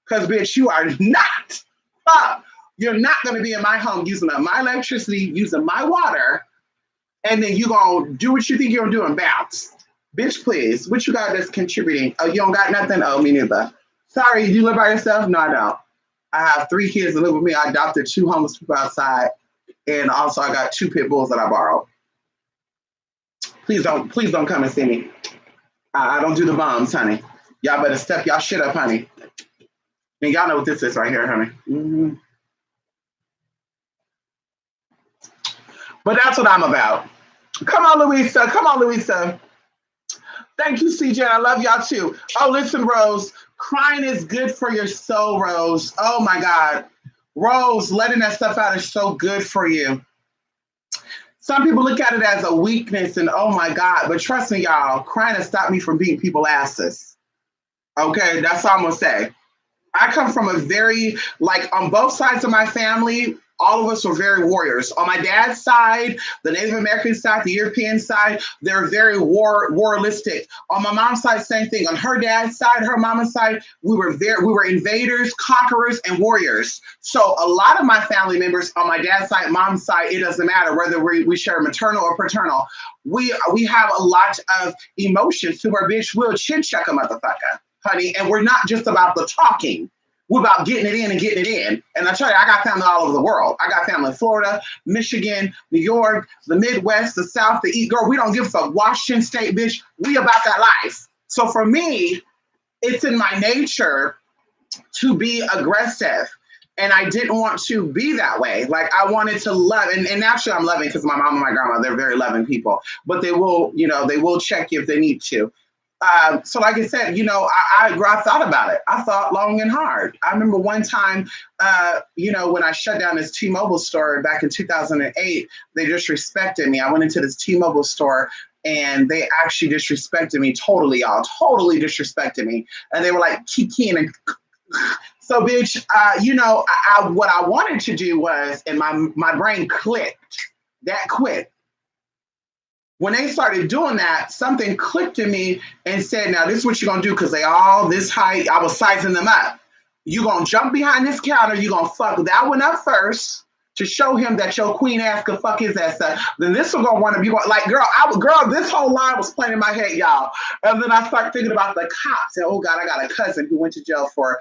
Because, bitch, you are not. You're not going to be in my home using up my electricity, using my water, and then you going to do what you think you're going to do and bounce. Bitch, please. What you got that's contributing? Oh, you don't got nothing? Oh, me neither. Sorry, you live by yourself? No, I don't. I have 3 kids that live with me. I adopted 2 homeless people outside, and also I got 2 pit bulls that I borrowed. Please don't come and see me. I don't do the bombs, honey. Y'all better step y'all shit up, honey. And y'all know what this is right here, honey. Mm-hmm. But that's what I'm about. Come on, Louisa. Come on, Louisa. Thank you, CJ. I love y'all too. Oh, listen, Rose. Crying is good for your soul, Rose. Oh my God. Rose, letting that stuff out is so good for you. Some people look at it as a weakness and oh my God, but trust me, y'all, crying has stopped me from beating people's asses. Okay, that's all I'm gonna say. I come from a very, like, on both sides of my family, all of us were very warriors. On my dad's side, the Native American side, the European side, they're very warlistic. On my mom's side, same thing. On her dad's side, her mama's side, we were invaders, conquerors, and warriors. So a lot of my family members on my dad's side, mom's side, it doesn't matter whether we share maternal or paternal. We have a lot of emotions to where, bitch, we'll chin check a motherfucker, honey. And we're not just about the talking. We're about getting it in and getting it in. And I tell you, I got family all over the world. I got family in Florida, Michigan, New York, the Midwest, the South, the East. Girl, we don't give a fuck. Washington State, bitch, we about that life. So for me, it's in my nature to be aggressive. And I didn't want to be that way. Like, I wanted to love, and naturally I'm loving because my mom and my grandma, they're very loving people. But they will, they will check you if they need to. So like I said, I thought about it. I thought long and hard. I remember one time, when I shut down this T-Mobile store back in 2008, they disrespected me. I went into this T-Mobile store and they actually disrespected me totally, y'all. Totally disrespected me. And they were like, Kiki and so, bitch, what I wanted to do was, and my brain clicked that quick. When they started doing that, something clicked in me and said, now this is what you're going to do because they all this height. I was sizing them up. You're going to jump behind this counter. You're going to fuck that one up first to show him that your queen ass could fuck his ass up. Then this one going to want to be like, girl, this whole line was playing in my head, y'all. And then I started thinking about the cops. And oh God, I got a cousin who went to jail for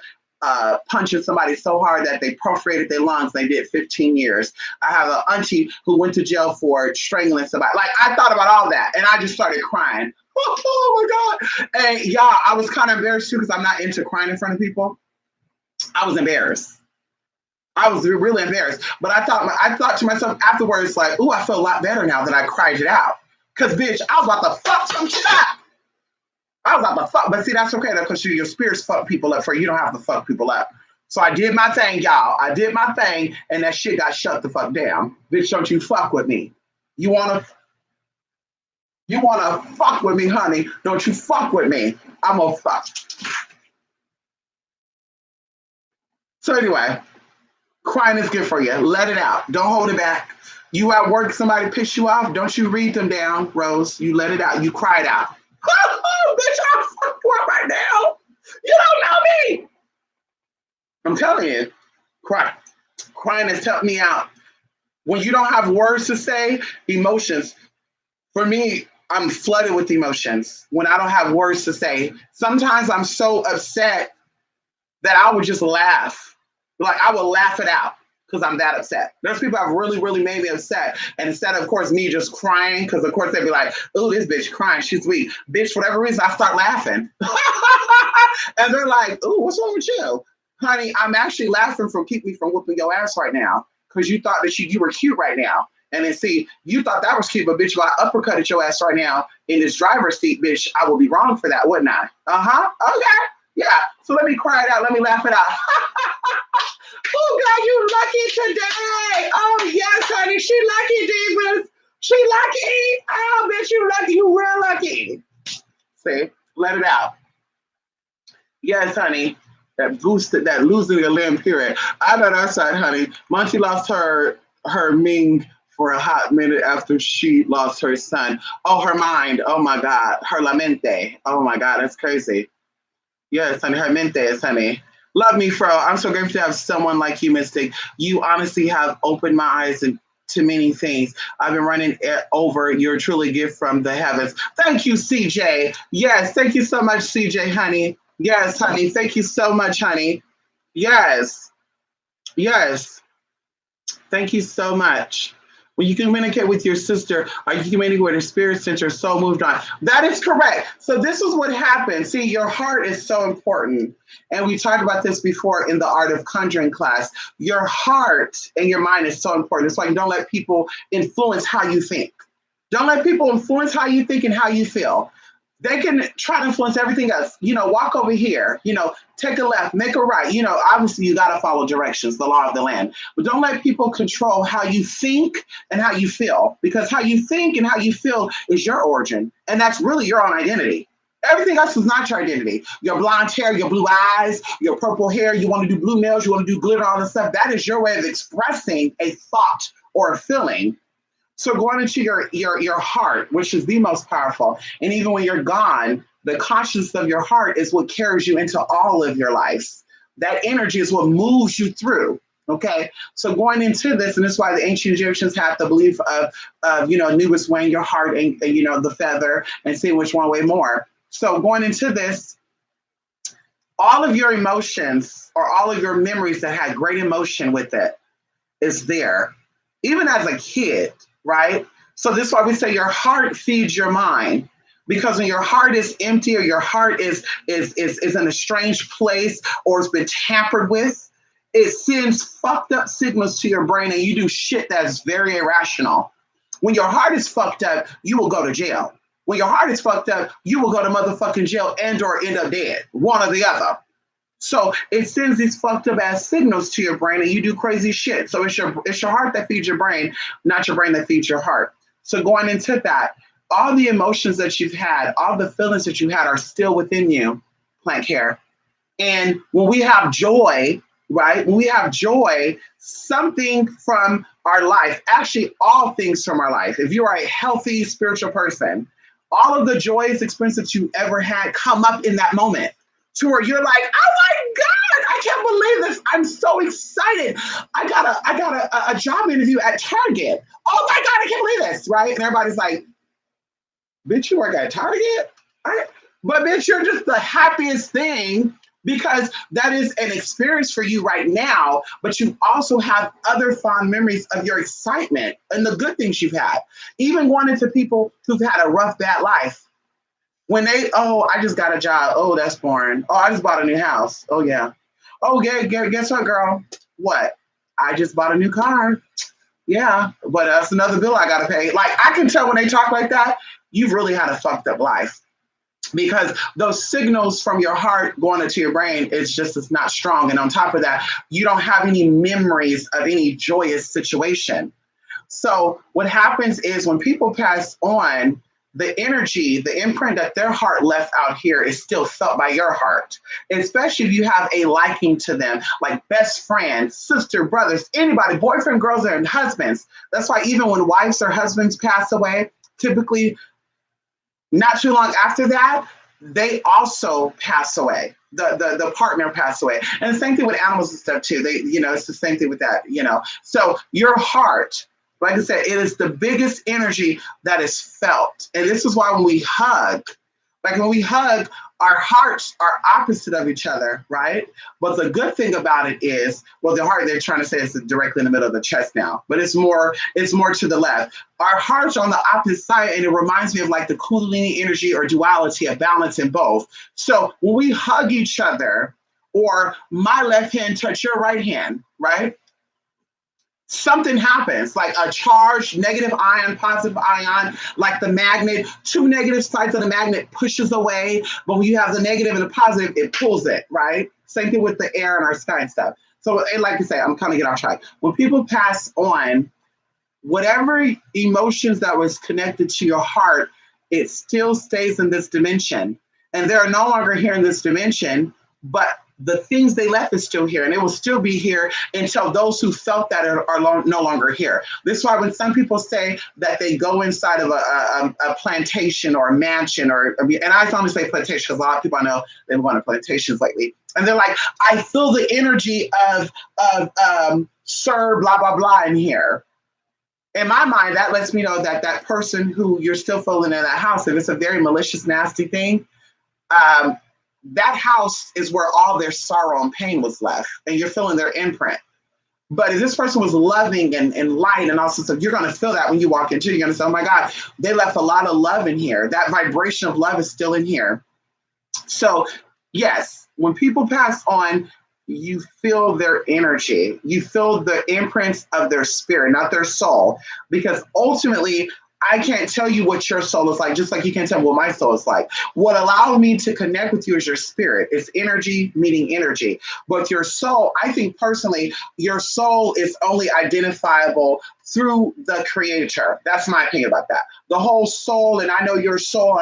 punching somebody so hard that they perforated their lungs. They did 15 years. I have an auntie who went to jail for strangling somebody. Like, I thought about all that and I just started crying. Oh my God. And y'all, I was kind of embarrassed too because I'm not into crying in front of people. I was embarrassed. I was really embarrassed. But I thought to myself afterwards, like, ooh, I feel a lot better now that I cried it out. Because, bitch, I was about to fuck some shit up. I was like, the fuck. But see, that's okay though, because your spirits fuck people up for you. You don't have to fuck people up. So I did my thing, y'all. I did my thing, and that shit got shut the fuck down. Bitch, don't you fuck with me. You wanna fuck with me, honey. Don't you fuck with me. I'm gonna fuck. So anyway, crying is good for you. Let it out. Don't hold it back. You at work, somebody piss you off. Don't you read them down, Rose. You let it out. You cry it out. Oh, bitch, I'm fucked up right now. You don't know me. I'm telling you, cry. Crying has helped me out. When you don't have words to say, emotions. For me, I'm flooded with emotions when I don't have words to say. Sometimes I'm so upset that I would just laugh. Like I will laugh it out because I'm that upset. There's people that have really, really made me upset. And instead of course, me just crying, because of course they'd be like, oh, this bitch crying, she's weak. Bitch, for whatever reason, I start laughing. And they're like, oh, what's wrong with you? Honey, I'm actually laughing from keep me from whooping your ass right now. Because you thought that you were cute right now. And then see, you thought that was cute, but bitch, if I uppercutted your ass right now in this driver's seat, bitch, I would be wrong for that, wouldn't I? Uh-huh. Okay. Yeah. So let me cry it out. Let me laugh it out. Oh, God, you lucky today. Oh, yes, honey. She lucky, Jesus. She lucky. Oh, bitch, you lucky. You real lucky. See, let it out. Yes, honey. That boosted, that losing a limb period. I know that side, honey. Monty lost her Ming for a hot minute after she lost her son. Oh, her mind. Oh my God. Her la mente. Oh my God, that's crazy. Yes, honey. Her mente is honey. Love me, Fro. I'm so grateful to have someone like you, Mystic. You honestly have opened my eyes to many things. I've been running over. You're truly a gift from the heavens. Thank you, CJ. Yes, thank you so much, CJ, honey. Yes, honey. Thank you so much, honey. Yes. Yes. Thank you so much. When you communicate with your sister, or you communicate with her spirit center, soul moved on. That is correct. So this is what happens. See, your heart is so important. And we talked about this before in the Art of Conjuring class. Your heart and your mind is so important. It's like don't let people influence how you think. Don't let people influence how you think and how you feel. They can try to influence everything else. Walk over here, take a left, make a right. Obviously you got to follow directions, the law of the land. But don't let people control how you think and how you feel, because how you think and how you feel is your origin. And that's really your own identity. Everything else is not your identity. Your blonde hair, your blue eyes, your purple hair, you want to do blue nails, you want to do glitter, all this stuff. That is your way of expressing a thought or a feeling. So going into your heart, which is the most powerful, and even when you're gone, the consciousness of your heart is what carries you into all of your lives. That energy is what moves you through. Okay, so going into this, and this is why the ancient Egyptians had the belief of Anubis weighing your heart and the feather and seeing which one weigh more. So going into this, all of your emotions or all of your memories that had great emotion with it is there, even as a kid. Right? So this is why we say your heart feeds your mind. Because when your heart is empty or your heart is in a strange place or it's been tampered with, it sends fucked up signals to your brain and you do shit that's very irrational. When your heart is fucked up, you will go to jail. When your heart is fucked up, you will go to motherfucking jail and or end up dead. One or the other. So it sends these fucked up ass signals to your brain and you do crazy shit. So it's your heart that feeds your brain, not your brain that feeds your heart. So going into that, all the emotions that you've had, all the feelings that you had are still within you, Plant Care. And when we have joy, right? When we have joy, something from our life, actually all things from our life, if you are a healthy spiritual person, all of the joyous experiences that you ever had come up in that moment. To where you're like, oh my God, I can't believe this. I'm so excited. I got a job interview at Target. Oh my God, I can't believe this, right? And everybody's like, bitch, you work at Target? But bitch, you're just the happiest thing because that is an experience for you right now, but you also have other fond memories of your excitement and the good things you've had. Even going into people who've had a rough, bad life. When I just got a job. Oh, that's boring. Oh, I just bought a new house. Oh, yeah. Oh, yeah, guess what, girl? What? I just bought a new car. Yeah, but that's another bill I got to pay. Like, I can tell when they talk like that, you've really had a fucked up life. because those signals from your heart going into your brain is just it's not strong. And on top of that, you don't have any memories of any joyous situation. So what happens is when people pass on, the energy, the imprint that their heart left out here is still felt by your heart, especially if you have a liking to them, like best friends, sister, brothers, anybody, boyfriend, girls, and husbands. That's why even when wives or husbands pass away, typically not too long after that, they also pass away. The partner passed away. And the same thing with animals and stuff too. They, it's the same thing with that. So your heart, like I said, it is the biggest energy that is felt. And this is why when we hug, our hearts are opposite of each other, right? But the good thing about it is, well, the heart they're trying to say is directly in the middle of the chest now, but it's more to the left. Our hearts are on the opposite side, and it reminds me of like the Kundalini energy or duality, a balance in both. So when we hug each other, or my left hand touch your right hand, right? Something happens, like a charged negative ion, positive ion, like the magnet, two negative sides of the magnet pushes away, but when you have the negative and the positive, it pulls it, right? Same thing with the air and our sky and stuff. So, like I say, I'm kind of getting off track. When people pass on, whatever emotions that was connected to your heart, it still stays in this dimension. And they're no longer here in this dimension, but the things they left is still here, and it will still be here until those who felt that are no longer here. This is why when some people say that they go inside of a plantation or a mansion, and I only say plantation because a lot of people I know they've gone to plantations lately, and they're like, I feel the energy of Sir blah blah blah in here. In my mind, that lets me know that that person who you're still feeling in that house, if it's a very malicious, nasty thing, that house is where all their sorrow and pain was left, and you're feeling their imprint. But if this person was loving and light and all sorts of, you're going to feel that when you walk into, you're going to say, oh my God, they left a lot of love in here. That vibration of love is still in here. So yes, when people pass on, you feel their energy. You feel the imprints of their spirit, not their soul, because ultimately, I can't tell you what your soul is like, just like you can't tell what my soul is like. What allowed me to connect with you is your spirit. It's energy meeting energy. But your soul, I think personally, your soul is only identifiable through the creator. That's my opinion about that. The whole soul, and I know your soul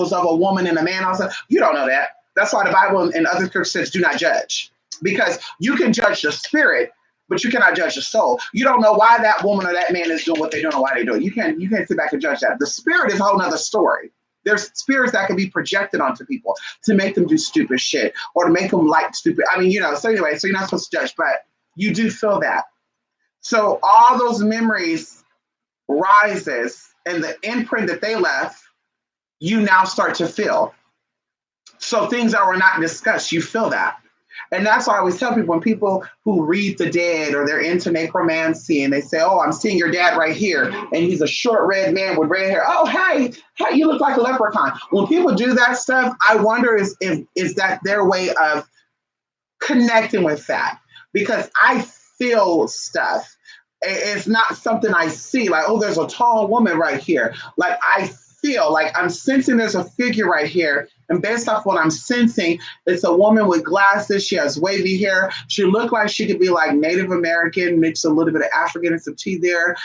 is of a woman and a man. Also, you don't know that. That's why the Bible and other scriptures says do not judge. Because you can judge the spirit, but you cannot judge the soul. You don't know why that woman or that man is doing what they're doing or why they're doing it. You can't sit back and judge that. The spirit is a whole nother story. There's spirits that can be projected onto people to make them do stupid shit or to make them like stupid. I mean, so anyway, so you're not supposed to judge, but you do feel that. So all those memories rises and the imprint that they left, you now start to feel. So things that were not discussed, you feel that. And that's why I always tell people, when people who read the dead or they're into necromancy and they say, oh, I'm seeing your dad right here, and he's a short red man with red hair. Oh, hey, you look like a leprechaun. When people do that stuff, I wonder is that their way of connecting with that? Because I feel stuff. It's not something I see like, oh, there's a tall woman right here. Like I feel like I'm sensing there's a figure right here. And based off what I'm sensing, it's a woman with glasses. She has wavy hair. She looked like she could be like Native American, mixed a little bit of African and some tea there.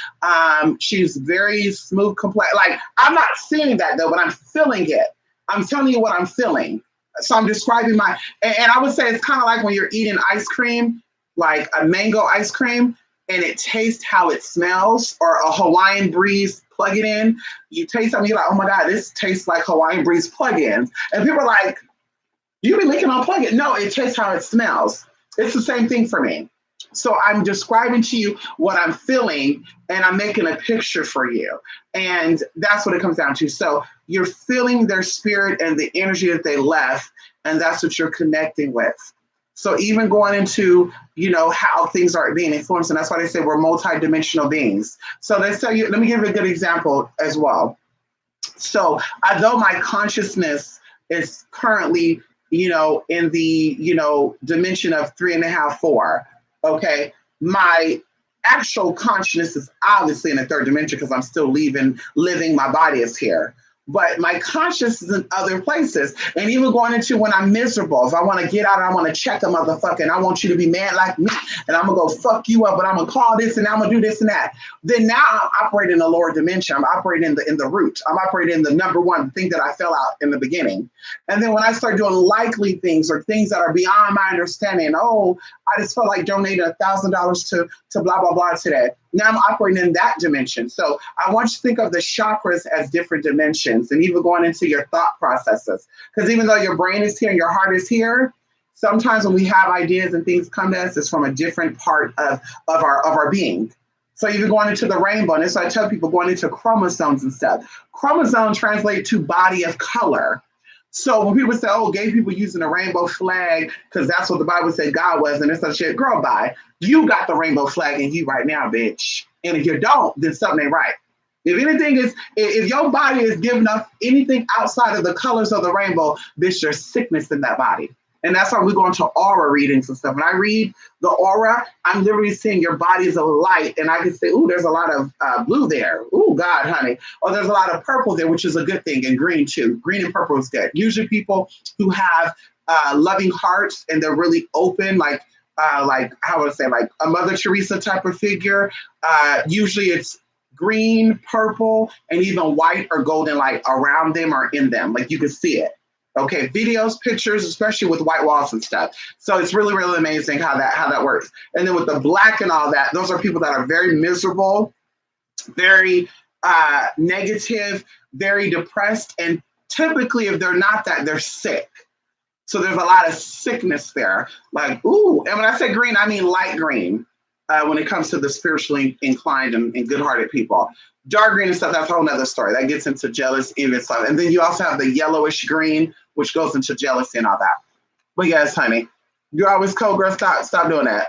She's very smooth complex. Like I'm not seeing that though, but I'm feeling it. I'm telling you what I'm feeling. So I'm describing and I would say it's kind of like when you're eating ice cream, like a mango ice cream, and it tastes how it smells, or a Hawaiian Breeze plug it in. You taste something, you're like, oh my God, this tastes like Hawaiian Breeze plug-ins. And people are like, you be licking on plug-in. No, it tastes how it smells. It's the same thing for me. So I'm describing to you what I'm feeling, and I'm making a picture for you. And that's what it comes down to. So you're feeling their spirit and the energy that they left, and that's what you're connecting with. So even going into, how things are being influenced, and that's why they say we're multidimensional beings. So let me give you a good example as well. So although my consciousness is currently, in the, dimension of 3.5, 4, okay, my actual consciousness is obviously in the third dimension because I'm still living, my body is here. but my conscious is in other places. And even going into when I'm miserable, if I want to get out and I want to check a motherfucker and I want you to be mad like me and I'm going to go fuck you up, but I'm going to call this and I'm going to do this and that. Then now I'm operating in a lower dimension. I'm operating in the root. I'm operating in the number one thing that I fell out in the beginning. And then when I start doing likely things or things that are beyond my understanding, oh, I just felt like donating $1,000 to blah, blah, blah today. Now I'm operating in that dimension. So I want you to think of the chakras as different dimensions and even going into your thought processes. Because even though your brain is here and your heart is here, sometimes when we have ideas and things come to us, it's from a different part of our being. So even going into the rainbow, and so I tell people going into chromosomes and stuff. Chromosome translate to body of color. So when people say, oh, gay people using a rainbow flag, because that's what the Bible said God was, and it's such shit, girl, bye. You got the rainbow flag in you right now, bitch. And if you don't, then something ain't right. If anything is, if your body is giving up anything outside of the colors of the rainbow, bitch, there's sickness in that body. And that's why we go into aura readings and stuff. When I read the aura, I'm literally seeing your body is a light. And I can say, ooh, there's a lot of blue there. Ooh, God, honey. Or there's a lot of purple there, which is a good thing. And green, too. Green and purple is good. Usually people who have loving hearts and they're really open, like how would I say, like a Mother Teresa type of figure. Usually it's green, purple, and even white or golden light around them or in them. Like you can see it. Okay, videos, pictures, especially with white walls and stuff. So it's really, really amazing how that works. And then with the black and all that, those are people that are very miserable, very negative, very depressed. And typically, if they're not that, they're sick. So there's a lot of sickness there. Like, ooh, and when I say green, I mean light green when it comes to the spiritually inclined and good-hearted people. Dark green and stuff, that's a whole nother story. That gets into jealous, envy, and stuff. And then you also have the yellowish green, which goes into jealousy and all that. But yes, honey, you're always cold, girl. Stop doing that.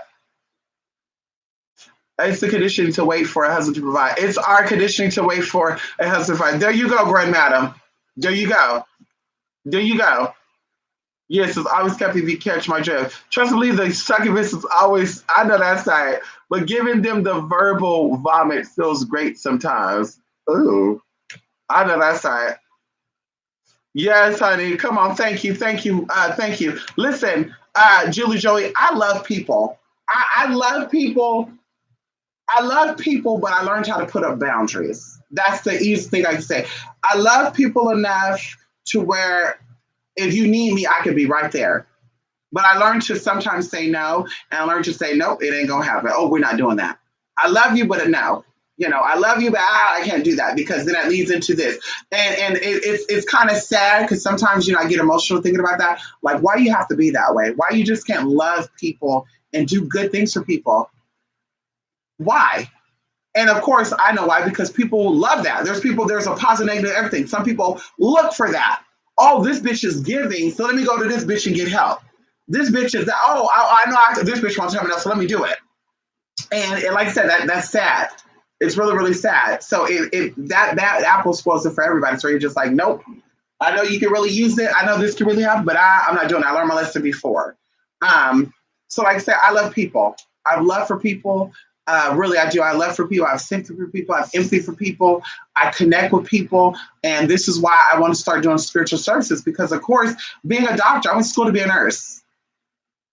It's the conditioning to wait for a husband to provide. It's our conditioning to wait for a husband to provide. There you go, grand madam. There you go. There you go. Yes, it's always kept if you catch my drift. Trust me, the succubus is always, I know that side, but giving them the verbal vomit feels great sometimes. Ooh, I know that side. Yes, honey. Come on. Thank you. Thank you. Thank you. Listen, Julie Joey, I love people. I love people. I love people, but I learned how to put up boundaries. That's the easiest thing I can say. I love people enough to where if you need me, I could be right there. But I learned to sometimes say no, and I learned to say, nope, it ain't gonna happen. Oh, we're not doing that. I love you, but a no. You know, I love you, but I can't do that because then that leads into this. And it's kind of sad because sometimes, you know, I get emotional thinking about that. Like, why do you have to be that way? Why you just can't love people and do good things for people? Why? And of course, I know why, because people love that. There's a positive, negative, everything. Some people look for that. Oh, this bitch is giving, so let me go to this bitch and get help. This bitch is, oh, I know this bitch wants to help me, so let me do it. And like I said, that's sad. It's really, really sad. So that apple spoils it for everybody. So you're just like, nope. I know you can really use it. I know this can really happen, but I'm not doing it. I learned my lesson before. So like I said, I love people. I have love for people. Really, I do. I love for people. I have sympathy for people. I have empathy for people. I connect with people. And this is why I want to start doing spiritual services because, of course, being a doctor, I went to school to be a nurse.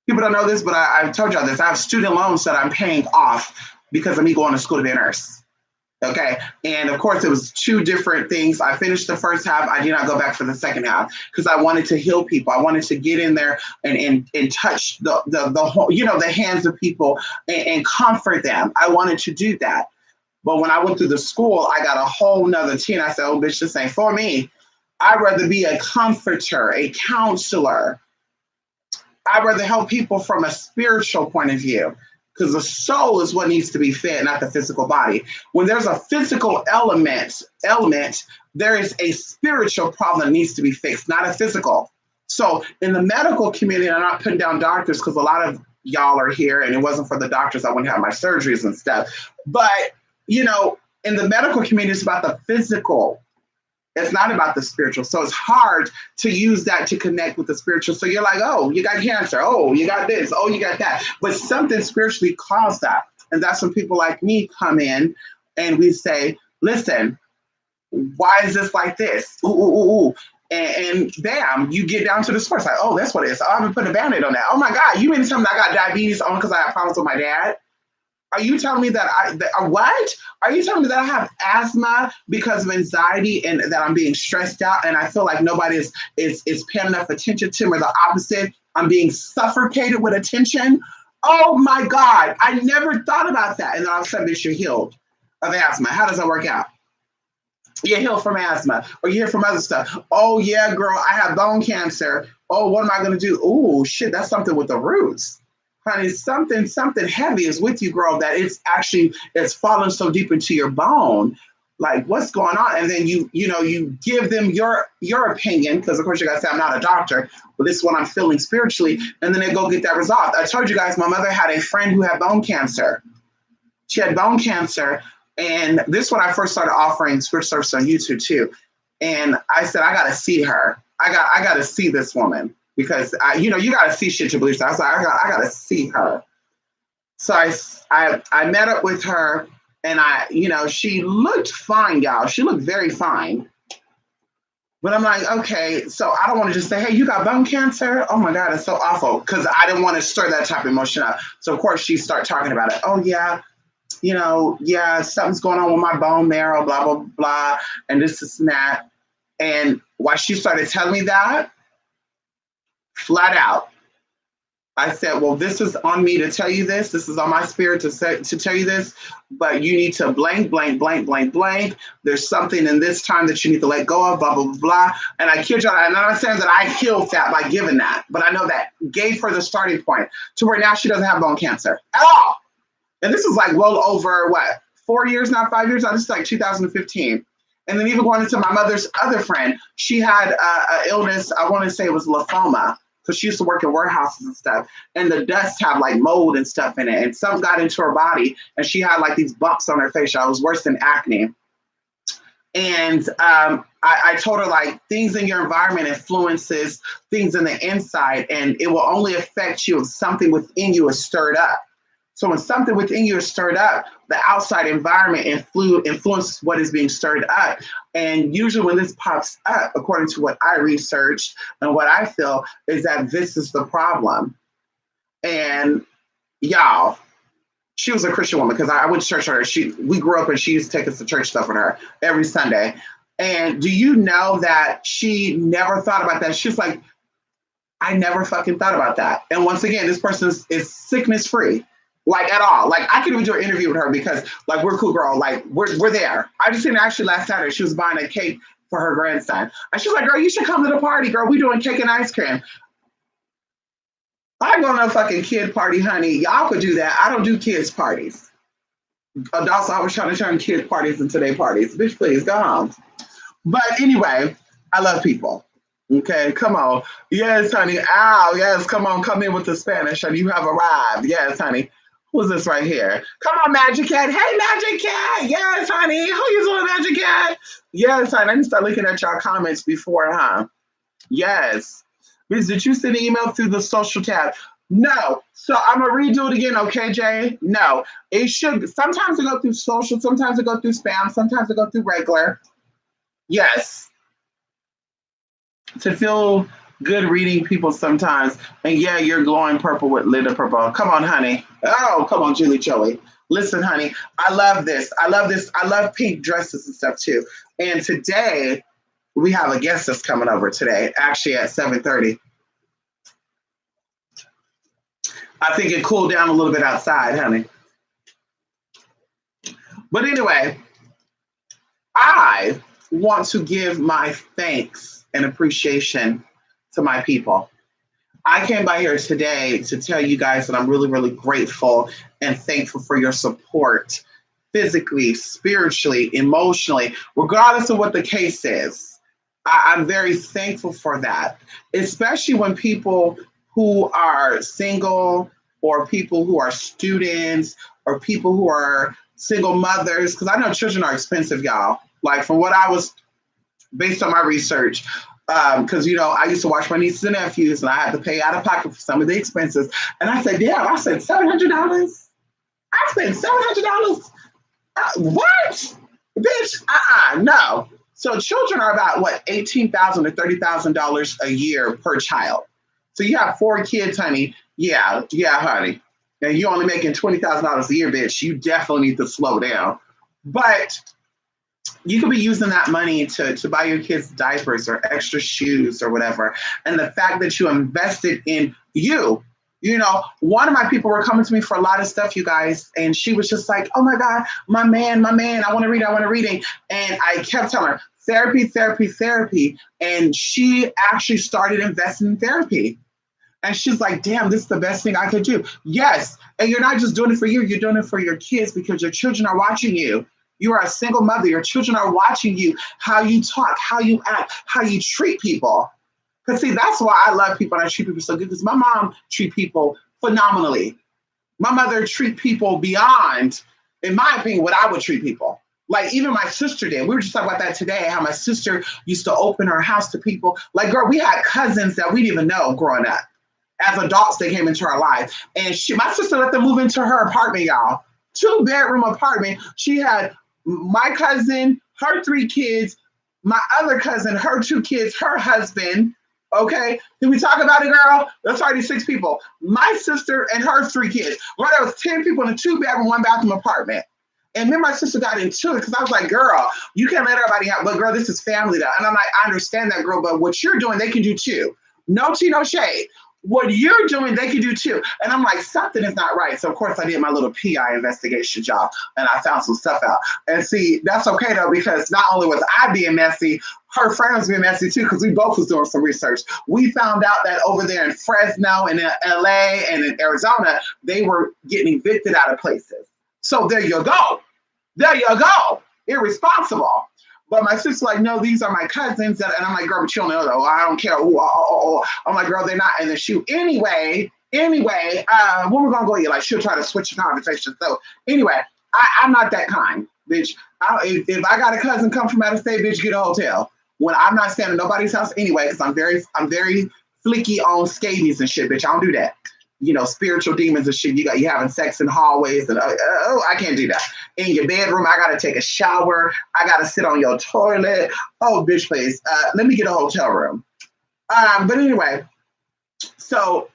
People don't know this, but I've told y'all this. I have student loans that I'm paying off because of me going to school to be a nurse. Okay. And of course, it was two different things. I finished the first half. I did not go back for the second half because I wanted to heal people. I wanted to get in there and touch the whole, you know, the hands of people and comfort them. I wanted to do that. But when I went through the school, I got a whole nother teen. I said, oh, bitch, this ain't for me. I'd rather be a comforter, a counselor. I'd rather help people from a spiritual point of view. Because the soul is what needs to be fed, not the physical body. When there's a physical element, there is a spiritual problem that needs to be fixed, not a physical. So in the medical community, I'm not putting down doctors because a lot of y'all are here, and it wasn't for the doctors, I wouldn't have my surgeries and stuff. But, you know, in the medical community, it's about the physical. It's not about the spiritual. So it's hard to use that to connect with the spiritual. So you're like, oh, you got cancer. Oh, you got this. Oh, you got that. But something spiritually caused that. And that's when people like me come in and we say, listen, Why is this like this? Ooh, ooh, ooh, ooh. And bam, you get down to the source. Like, oh, that's what it is. Oh, I'm gonna put a band-aid on that. Oh my God, you mean to tell me that I got diabetes only because I had problems with my dad? Are you telling me that what? Are you telling me that I have asthma because of anxiety and that I'm being stressed out and I feel like nobody is paying enough attention to me, or the opposite? I'm being suffocated with attention. Oh my God, I never thought about that. And then all of a sudden, you're healed of asthma. How does that work out? You're healed from asthma, or you're healed from other stuff. Oh yeah, girl, I have bone cancer. Oh, what am I gonna do? Oh shit, that's something with the roots. Honey, something heavy is with you, girl, that it's fallen so deep into your bone. Like, what's going on? And then you give them your opinion, because of course you gotta say I'm not a doctor, but this is what I'm feeling spiritually, and then they go get that resolved. I told you guys my mother had a friend who had bone cancer. She had bone cancer, and this is when I first started offering spiritual service on YouTube too. And I said, I gotta see her. I gotta see this woman because you gotta see shit to believe. So I was like, I gotta see her. So I met up with her, and she looked fine, y'all. She looked very fine. But I'm like, okay, so I don't want to just say, hey, you got bone cancer? Oh my God, it's so awful. Because I didn't want to stir that type of emotion up. So of course she started talking about it. Oh yeah, yeah, something's going on with my bone marrow, blah, blah, blah, and this and that. And while she started telling me that, flat out, I said, well, this is on me to tell you this. This is on my spirit to tell you this, but you need to blank, blank, blank, blank, blank. There's something in this time that you need to let go of, blah, blah, blah, blah. And I kid you, I'm not saying that I healed that by giving that, but I know that gave her the starting point to where now she doesn't have bone cancer at all. And this is like well over what, 4 years now, 5 years now. This is like 2015. And then even going into my mother's other friend, she had an illness. I want to say it was lymphoma because she used to work in warehouses and stuff. And the dust have like mold and stuff in it. And something got into her body, and she had like these bumps on her face. It was worse than acne. And I told her like things in your environment influences things in the inside, and it will only affect you if something within you is stirred up. So when something within you is stirred up, the outside environment influences what is being stirred up. And usually when this pops up, according to what I researched and what I feel, is that this is the problem. And y'all, she was a Christian woman because I went to church with her. We grew up and she used to take us to church stuff with her every Sunday. And do you know that she never thought about that? She's like, I never fucking thought about that. And once again, this person is sickness free. Like at all. Like I could even do an interview with her because like we're cool, girl. Like we're there. I just seen her actually last Saturday. She was buying a cake for her grandson. And she's like, girl, you should come to the party, girl. We doing cake and ice cream. I go to a fucking kid party, honey. Y'all could do that. I don't do kids parties. Adults always trying to turn kids parties into their parties. Bitch, please go home. But anyway, I love people. Okay, come on. Yes, honey. Ow, yes, come on, come in with the Spanish and you have arrived. Yes, honey. Who's this right here? Come on, Magic Cat. Hey, Magic Cat. Yes, honey. How you doing, Magic Cat? Yes, honey. I need to start looking at y'all comments before, huh? Yes. Because did you send an email through the social tab? No. So I'm going to redo it again, okay, Jay? No. It should. Sometimes it go through social. Sometimes it go through spam. Sometimes it go through regular. Yes. To feel good reading people sometimes. And yeah, you're glowing purple with Linda Purple. Come on, honey. Oh, come on, Julie Joey. Listen, honey, I love this. I love this. I love pink dresses and stuff too. And today we have a guest that's coming over today, actually at 7:30. I think it cooled down a little bit outside, honey. But anyway, I want to give my thanks and appreciation to my people. I came by here today to tell you guys that I'm really, really grateful and thankful for your support, physically, spiritually, emotionally, regardless of what the case is. I'm very thankful for that, especially when people who are single or people who are students or people who are single mothers, because I know children are expensive, y'all. Like from what I was, based on my research, because I used to watch my nieces and nephews, and I had to pay out of pocket for some of the expenses. And I said, "Damn, I spent $700. I spent $700. What, bitch? No." So children are about what, $18,000 to $30,000 a year per child. So you have 4 kids, honey. Yeah, yeah, honey. And you're only making $20,000 a year, bitch. You definitely need to slow down. But you could be using that money to buy your kids diapers or extra shoes or whatever. And the fact that you invested in you, one of my people were coming to me for a lot of stuff, you guys, and she was just like, oh my God, my man, I want to read, I want to reading. And I kept telling her, therapy, therapy, therapy. And she actually started investing in therapy. And she's like, damn, this is the best thing I could do. Yes. And you're not just doing it for you, you're doing it for your kids because your children are watching you. You are a single mother. Your children are watching you, how you talk, how you act, how you treat people. Because see, that's why I love people and I treat people so good because my mom treat people phenomenally. My mother treat people beyond, in my opinion, what I would treat people. Like even my sister did. We were just talking about that today, how my sister used to open her house to people. Like, girl, we had cousins that we didn't even know growing up. As adults, they came into our life. And my sister let them move into her apartment, y'all. 2-bedroom apartment. She had my cousin, her 3 kids, my other cousin, her 2 kids, her husband. Okay, did we talk about it, girl? That's already 6 people. My sister and her 3 kids. Well, there was 10 people in a 2-bedroom, 1-bathroom apartment. And then my sister got into it because I was like, girl, you can't let everybody have, but girl, this is family though. And I'm like, I understand that, girl, but what you're doing, they can do too. No tea, no shade. What you're doing, they can do too. And I'm like, something is not right. So of course I did my little PI investigation job and I found some stuff out. And see, that's okay though, because not only was I being messy, her friends being messy too, because we both was doing some research. We found out that over there in Fresno and in LA and in Arizona, they were getting evicted out of places. So there you go. There you go. Irresponsible. But my sister's like, no, these are my cousins. And I'm like, girl, but you don't know though. I don't care. Ooh, I'm like, girl, they're not in the shoe. Anyway, when we're going to go eat? Like, she'll try to switch the conversation. So anyway, I'm not that kind, bitch. If I got a cousin come from out of state, bitch, get a hotel. When I'm not staying at nobody's house anyway, because I'm very flicky on scabies and shit, bitch. I don't do that. Spiritual demons and shit. You having sex in hallways and I can't do that. In your bedroom, I gotta take a shower. I gotta sit on your toilet. Oh, bitch, please. Let me get a hotel room. But anyway, so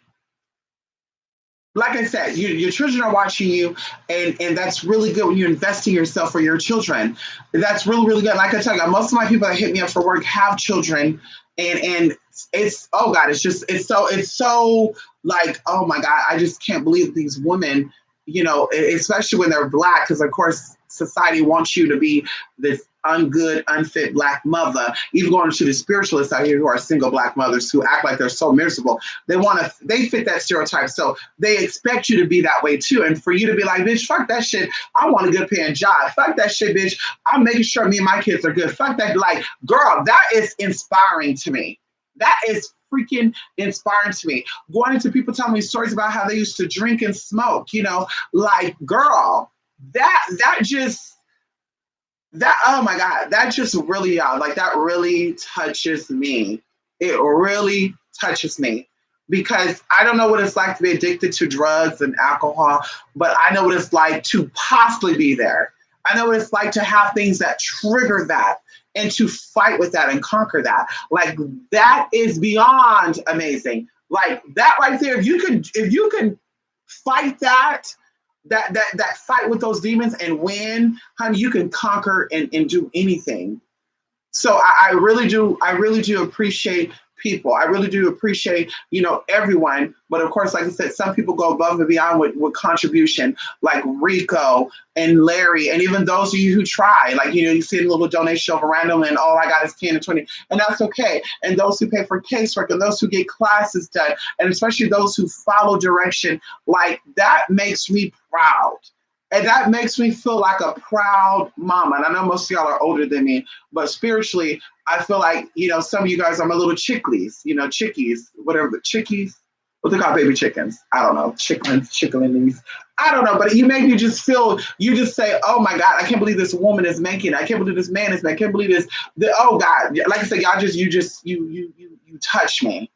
like I said, your children are watching you, and that's really good when you're investing yourself for your children. That's really, really good. Like I tell you, most of my people that hit me up for work have children, and it's oh God, it's so like, oh my God, I just can't believe these women, especially when they're Black, because of course society wants you to be this ungood, unfit Black mother. Even going to the spiritualists out here who are single Black mothers who act like they're so miserable. They fit that stereotype. So they expect you to be that way too. And for you to be like, bitch, fuck that shit. I want a good paying job. Fuck that shit, bitch. I'm making sure me and my kids are good. Fuck that. Like, girl, that is inspiring to me. That is freaking inspiring to me. Going into people telling me stories about how they used to drink and smoke, like, girl, that oh my God, that just really, like, that really touches me. It really touches me because I don't know what it's like to be addicted to drugs and alcohol, but I know what it's like to possibly be there. I know what it's like to have things that trigger that and to fight with that and conquer that. Like, that is beyond amazing. Like, that right there, if you can fight that fight with those demons and win, honey, you can conquer and do anything. So I really do appreciate people. I really do appreciate, everyone. But of course, like I said, some people go above and beyond with contribution, like Rico and Larry, and even those of you who try, like, you see a little donation over random and all I got is 10 or 20, and that's okay. And those who pay for casework and those who get classes done, and especially those who follow direction, like, that makes me proud. And that makes me feel like a proud mama. And I know most of y'all are older than me, but spiritually, I feel like, some of you guys are my little chicklies, chickies, whatever, the chickies, what they call baby chickens. I don't know, chicklings. I don't know, but you make me just feel, you just say, oh my God, I can't believe this woman is making it. I can't believe this man is making it. I can't believe this, oh God. Like I said, you touch me.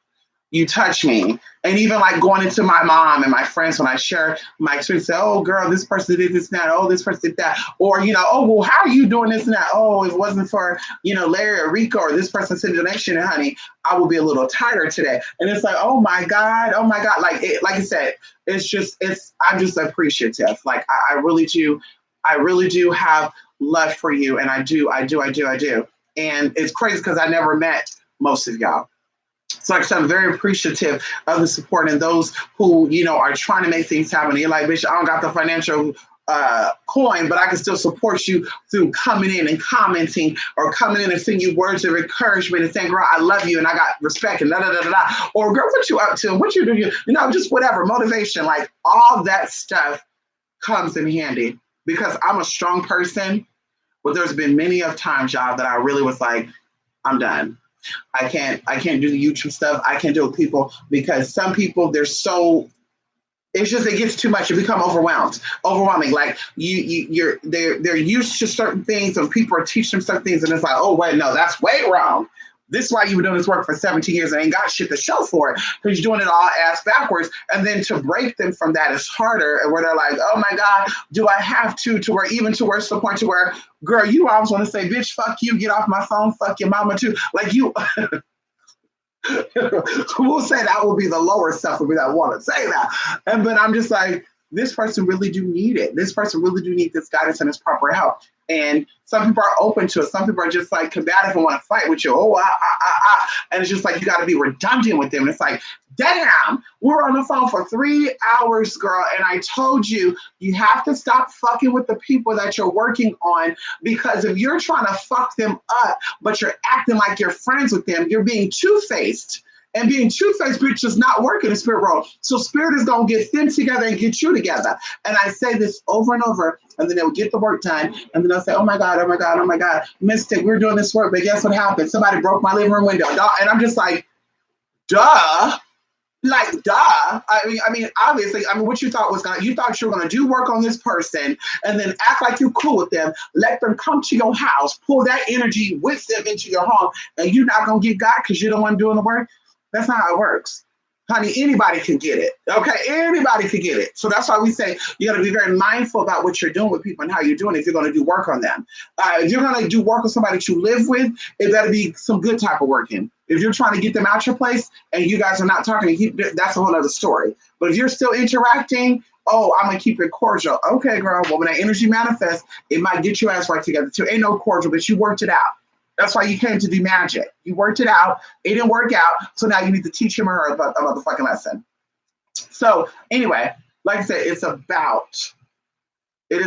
You touch me. And even like going into my mom and my friends when I share my experience, say, oh girl, this person did this and that, oh, this person did that. Or, oh, well, how are you doing this and that? Oh, if it wasn't for, Larry or Rico or this person sent a donation, honey, I would be a little tired today. And it's like, oh my God, oh my God. Like I said, I'm just appreciative. Like I really do have love for you. And I do. And it's crazy because I never met most of y'all. So like I said, I'm very appreciative of the support and those who, are trying to make things happen. And you're like, bitch, I don't got the financial coin, but I can still support you through coming in and commenting or coming in and sending you words of encouragement and saying, girl, I love you and I got respect and da da da da da. Or girl, what you up to? What you do? Just whatever, motivation, like all that stuff comes in handy because I'm a strong person. But there's been many of times, y'all, that I really was like, I'm done. I can't do the YouTube stuff. I can't do it with people because some people it gets too much. You become overwhelming. Like they're used to certain things and people are teaching them certain things and it's like, oh wait, no, that's way wrong. This is why you've been doing this work for 17 years and ain't got shit to show for it because you're doing it all ass backwards. And then to break them from that is harder. And where they're like, oh my God, do I have to where it's to the point to where, girl, you always want to say, bitch, fuck you, get off my phone, fuck your mama too. Like you, we'll say that will be the lower stuff would be that want to say that. But I'm just like, this person really do need it. This person really do need this guidance and this proper help. And some people are open to it. Some people are just like combative and want to fight with you. And it's just like, you got to be redundant with them. And it's like, damn, we're on the phone for 3 hours, girl. And I told you, you have to stop fucking with the people that you're working on because if you're trying to fuck them up, but you're acting like you're friends with them, you're being two-faced. And being two-faced, bitch, does not work in the spirit world. So spirit is going to get them together and get you together. And I say this over and over, and then they'll get the work done. And then they'll say, oh my God, Mystic, we're doing this work, but guess what happened? Somebody broke my living room window. And I'm just like, duh. Like, duh. I mean, obviously, what you thought you thought you were going to do work on this person and then act like you're cool with them, let them come to your house, pull that energy with them into your home, and you're not going to get God because you're the one doing the work. That's not how it works. Honey, anybody can get it. Okay, anybody can get it. So that's why we say you got to be very mindful about what you're doing with people and how you're doing it if you're going to do work on them. If you're going to do work with somebody that you live with, it better be some good type of working. If you're trying to get them out your place and you guys are not talking, that's a whole other story. But if you're still interacting, oh, I'm going to keep it cordial. Okay, girl, well, when that energy manifests, it might get your ass right together too. Ain't no cordial, but you worked it out. That's why you came to do magic. You worked it out. It didn't work out. So now you need to teach him or her about the fucking lesson. So anyway, like I said, it is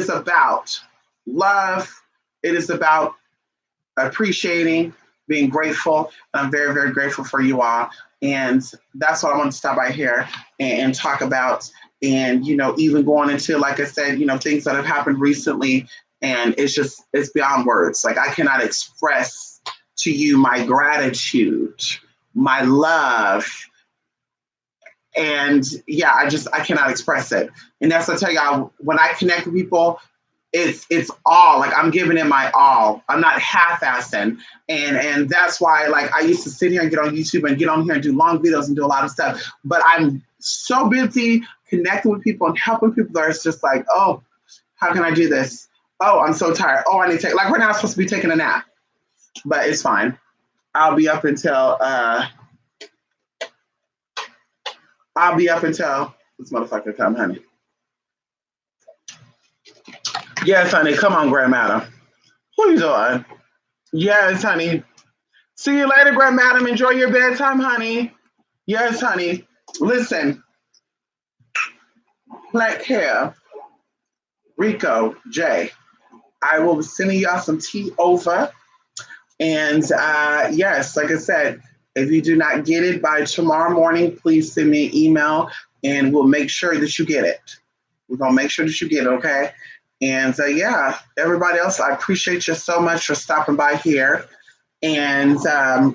about love. It is about appreciating, being grateful. And I'm very, very grateful for you all. And that's what I want to stop by here and talk about. And, even going into, like I said, things that have happened recently. And it's beyond words. Like I cannot express to you my gratitude, my love. And yeah, I cannot express it. And that's what I tell y'all, when I connect with people, it's all like I'm giving it my all. I'm not half-assing. And that's why like I used to sit here and get on YouTube and get on here and do long videos and do a lot of stuff. But I'm so busy connecting with people and helping people that it's just like, oh, how can I do this? Oh, I'm so tired. Oh, I need to take, like right now I'm supposed to be taking a nap, but it's fine. I'll be up until this motherfucker come, honey. Yes, honey. Come on, Grand Madam. What are you doing? Yes, honey. See you later, Grand Madam. Enjoy your bedtime, honey. Yes, honey. Listen. Black hair. Rico, Jay. I will be sending y'all some tea over. And yes, like I said, if you do not get it by tomorrow morning, please send me an email and we'll make sure that you get it. We're going to make sure that you get it, okay? And yeah, everybody else, I appreciate you so much for stopping by here. And I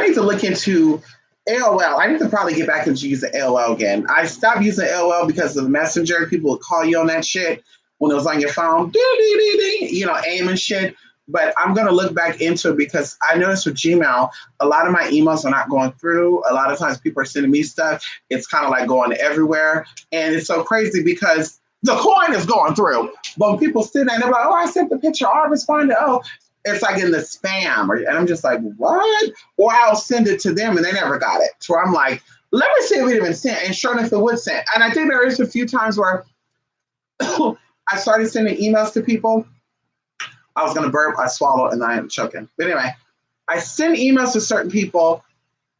need to look into AOL. I need to probably get back into using AOL again. I stopped using AOL because of the messenger. People would call you on that shit when it was on your phone, AIM and shit. but I'm going to look back into it because I noticed with Gmail, a lot of my emails are not going through. A lot of times people are sending me stuff. It's kind of like going everywhere. And it's so crazy because the coin is going through. But when people send that, they're like, oh, I sent the picture. I responded. Oh, it's like in the spam. And I'm just like, what? Or I'll send it to them and they never got it. So I'm like, let me see if it even sent. And sure enough, it would send. And I think there is a few times where I started sending emails to people. I was going to burp, I swallowed, and I am choking. But anyway, I sent emails to certain people,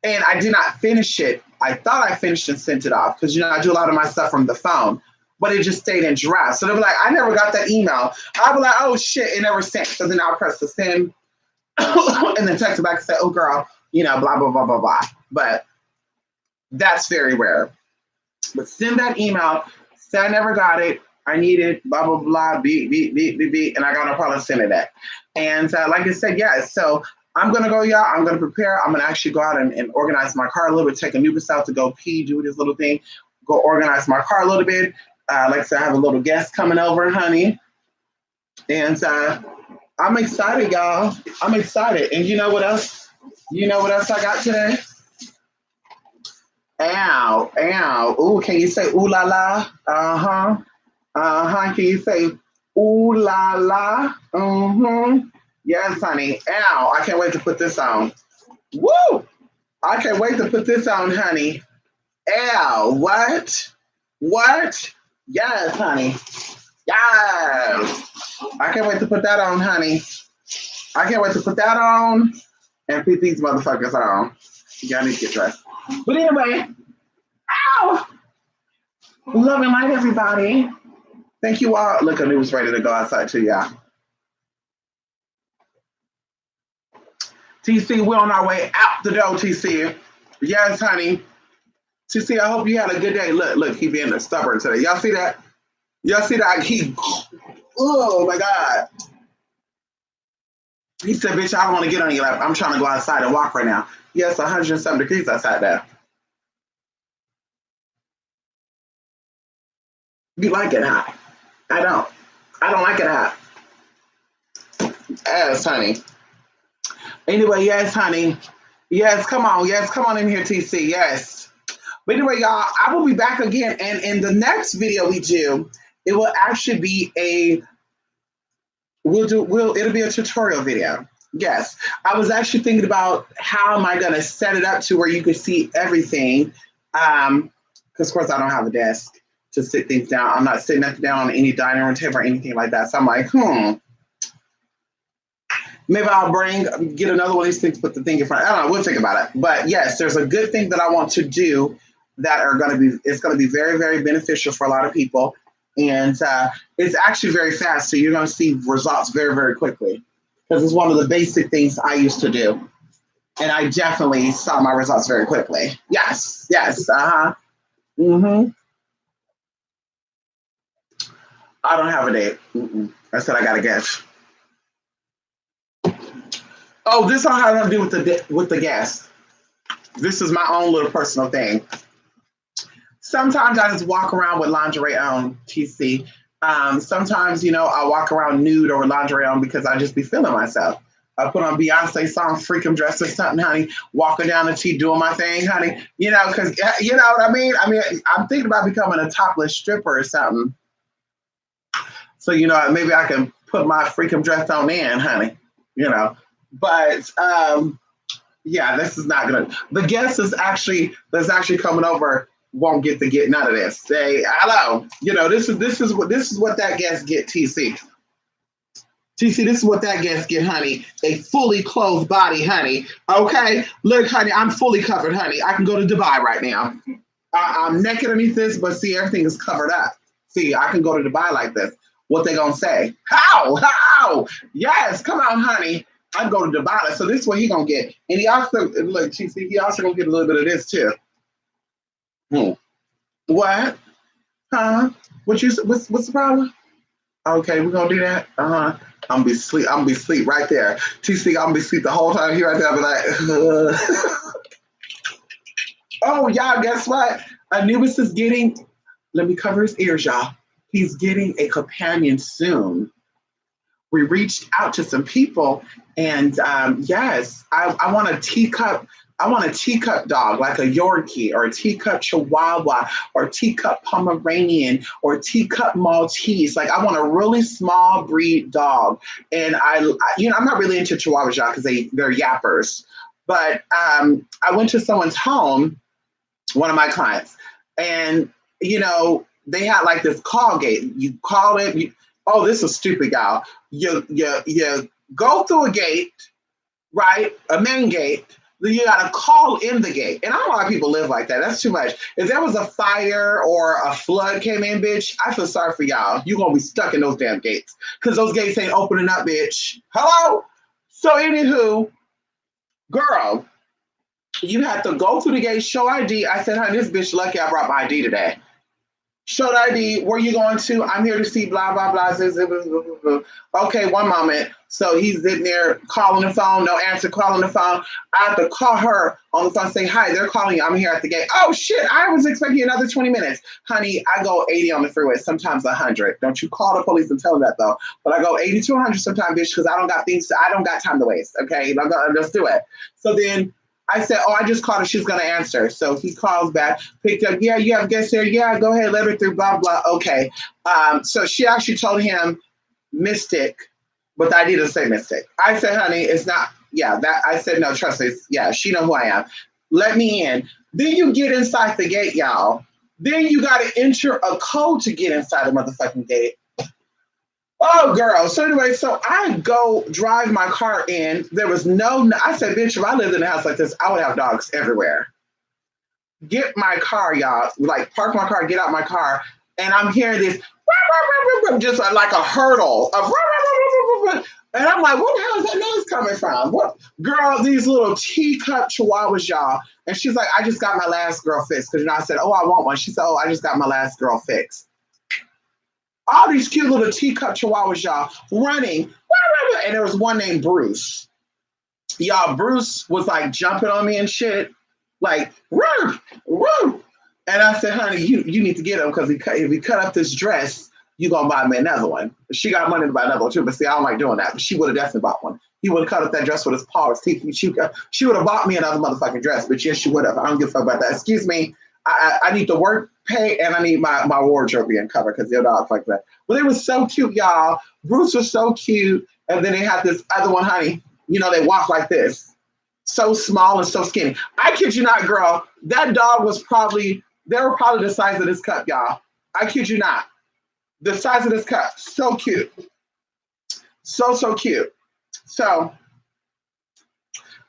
and I did not finish it. I thought I finished and sent it off because, I do a lot of my stuff from the phone, but it just stayed in draft. So they were like, I never got that email. I'll be like, oh, shit, it never sent. So then I'll press the send and then text it back and say, oh, girl, blah, blah, blah, blah, blah. But that's very rare. But send that email, say I never got it. I need it, blah, blah, blah, beep, beep, beep, beep, beep, and I got no problem sending that. And like I said, yeah, so I'm going to go, y'all. I'm going to prepare. I'm going to actually go out and organize my car a little bit, take Anubis out to go pee, do this little thing, go organize my car a little bit. Like I said, I have a little guest coming over, honey. And I'm excited, y'all. I'm excited. And you know what else? You know what else I got today? Ow, ow. Ooh, can you say ooh la la? Uh-huh. Can you say ooh la la? Mm-hmm. Yes, honey. Ow, I can't wait to put this on. Woo! I can't wait to put this on, honey. Ow, what? What? Yes, honey. Yes. I can't wait to put that on, honey. I can't wait to put that on and put these motherfuckers on. Y'all need to get dressed. But anyway, ow! Love and light, everybody. Thank you all. Look, Anu was ready to go outside too, y'all. TC, we're on our way out the door, TC. Yes, honey. TC, I hope you had a good day. Look, he being stubborn today. Y'all see that? Y'all see that? Oh my God. He said, bitch, I don't want to get on your lap. I'm trying to go outside and walk right now. Yes, 107 degrees outside there. You like it hot? I don't. I don't like it hot. Yes, honey. Anyway, yes, honey. Yes, come on. Yes, come on in here, TC. Yes. But anyway, y'all, I will be back again. And in the next video we do, it will actually be it'll be a tutorial video. Yes. I was actually thinking about how am I going to set it up to where you can see everything. Because, of course, I don't have a desk to sit things down. I'm not sitting down on any dining room table or anything like that. So I'm like, maybe I'll get another one of these things, put the thing in front. I don't know. We'll think about it. But yes, there's a good thing that I want to do that it's going to be very, very beneficial for a lot of people. And it's actually very fast. So you're going to see results very, very quickly because it's one of the basic things I used to do. And I definitely saw my results very quickly. Yes. Yes. Mm-hmm. I don't have a date. I said I got a guess. Oh, this all has nothing to do with the guest. This is my own little personal thing. Sometimes I just walk around with lingerie on, TC. Sometimes, I walk around nude or with lingerie on because I just be feeling myself. I put on Beyonce song, Freakum Dress or something, honey, walking down the T doing my thing, honey. Because, you know what I mean? I'm thinking about becoming a topless stripper or something. So, maybe I can put my Freakum Dress on in, honey, But, yeah, this is not going to. The guest that's actually coming over won't get none of this. Say hello. This is what that guest get. TC, this is what that guest get, honey. A fully clothed body, honey. Okay, look, honey, I'm fully covered, honey. I can go to Dubai right now. I'm naked underneath this, but see, everything is covered up. See, I can go to Dubai like this. What they gonna say? How? Yes, come on, honey. I'm going to Dubai. So this is what he gonna get. And he also look, TC, he also gonna get a little bit of this too. What? Huh? What's the problem? Okay, we're gonna do that. I'm gonna be sleep right there. TC, I'm gonna be sleep the whole time here right there. I'll be like, oh y'all, guess what? Anubis is getting. Let me cover his ears, y'all. He's getting a companion soon. we reached out to some people, and yes, I want a teacup. I want a teacup dog, like a Yorkie or a teacup Chihuahua or a teacup Pomeranian or a teacup Maltese. Like I want a really small breed dog. And I'm not really into Chihuahuas, y'all, because they're yappers. But I went to someone's home, one of my clients, and they had like this call gate. You call it. Oh, this is stupid, y'all. You go through a gate, right? A main gate. Then you gotta call in the gate. And I don't know why people live like that. That's too much. If there was a fire or a flood came in, bitch, I feel sorry for y'all. You're gonna be stuck in those damn gates. Because those gates ain't opening up, bitch. Hello? So anywho, girl, you have to go through the gate, show ID. I said, honey, this bitch lucky I brought my ID today. Showed ID. Where you going to? I'm here to see blah, blah, blah. Okay, one moment. So he's in there calling the phone. No answer, calling the phone. I have to call her on the phone, say, hi, they're calling you. I'm here at the gate. Oh, shit. I was expecting another 20 minutes. Honey, I go 80 on the freeway, sometimes 100. Don't you call the police and tell them that, though. But I go 80 to 100 sometimes, bitch, because I don't got time to waste. Okay, let's do it. So then I said, oh, I just called her. She's going to answer. So he calls back, picked up. Yeah, you have guests here. Yeah, go ahead. Let her through, blah, blah. Okay. So she actually told him Mystic, but I didn't say Mystic. I said, honey, it's not. Yeah, that I said, no, trust me. Yeah, she know who I am. Let me in. Then you get inside the gate, y'all. Then you got to enter a code to get inside the motherfucking gate. Oh, girl. So anyway, so I go drive my car in. There was I said, bitch, if I lived in a house like this, I would have dogs everywhere. Get my car, y'all. Like, park my car, get out my car. And I'm hearing this, just like a hurdle. And I'm like, what the hell is that noise coming from? What? Girl, these little teacup chihuahuas, y'all. And she's like, I just got my last girl fixed. Because I said, oh, I want one. She said, oh, I just got my last girl fixed. All these cute little teacup chihuahuas, y'all, running. And there was one named Bruce. Y'all, Bruce was like jumping on me and shit. Like, woo, woo. And I said, honey, you need to get him because if he cut up this dress, you going to buy me another one. She got money to buy another one too, but see, I don't like doing that. But she would have definitely bought one. He would have cut up that dress with his paws. She would have bought me another motherfucking dress, but yes, she would have. I don't give a fuck about that. Excuse me. I need the work pay and I need my wardrobe being covered because your dog's like that. Well, it was so cute, y'all. Bruce was so cute. And then they had this other one, honey. They walk like this. So small and so skinny. I kid you not, girl. That dog they were probably the size of this cup, y'all. I kid you not. The size of this cup. So cute. So cute. So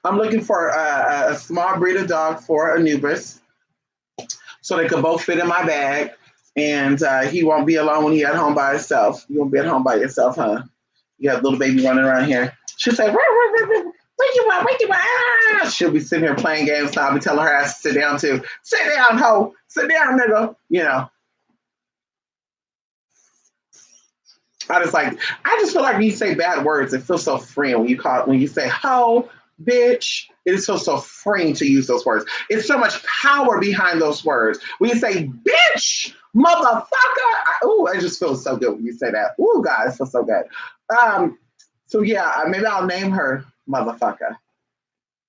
I'm looking for a small breed of dog for Anubis. So they could both fit in my bag. And he won't be alone when he's at home by himself. You won't be at home by yourself, huh? You have a little baby running around here. She'll say, wake you up. Ah! She'll be sitting here playing games. So I'll be telling her ass to sit down too. Sit down, ho. Sit down, nigga. I just feel like when you say bad words, it feels so freeing when you say ho, bitch. It just feels so freeing to use those words. It's so much power behind those words. When you say bitch, motherfucker, it just feels so good when you say that. Ooh, God, it feels so good. So yeah, maybe I'll name her motherfucker.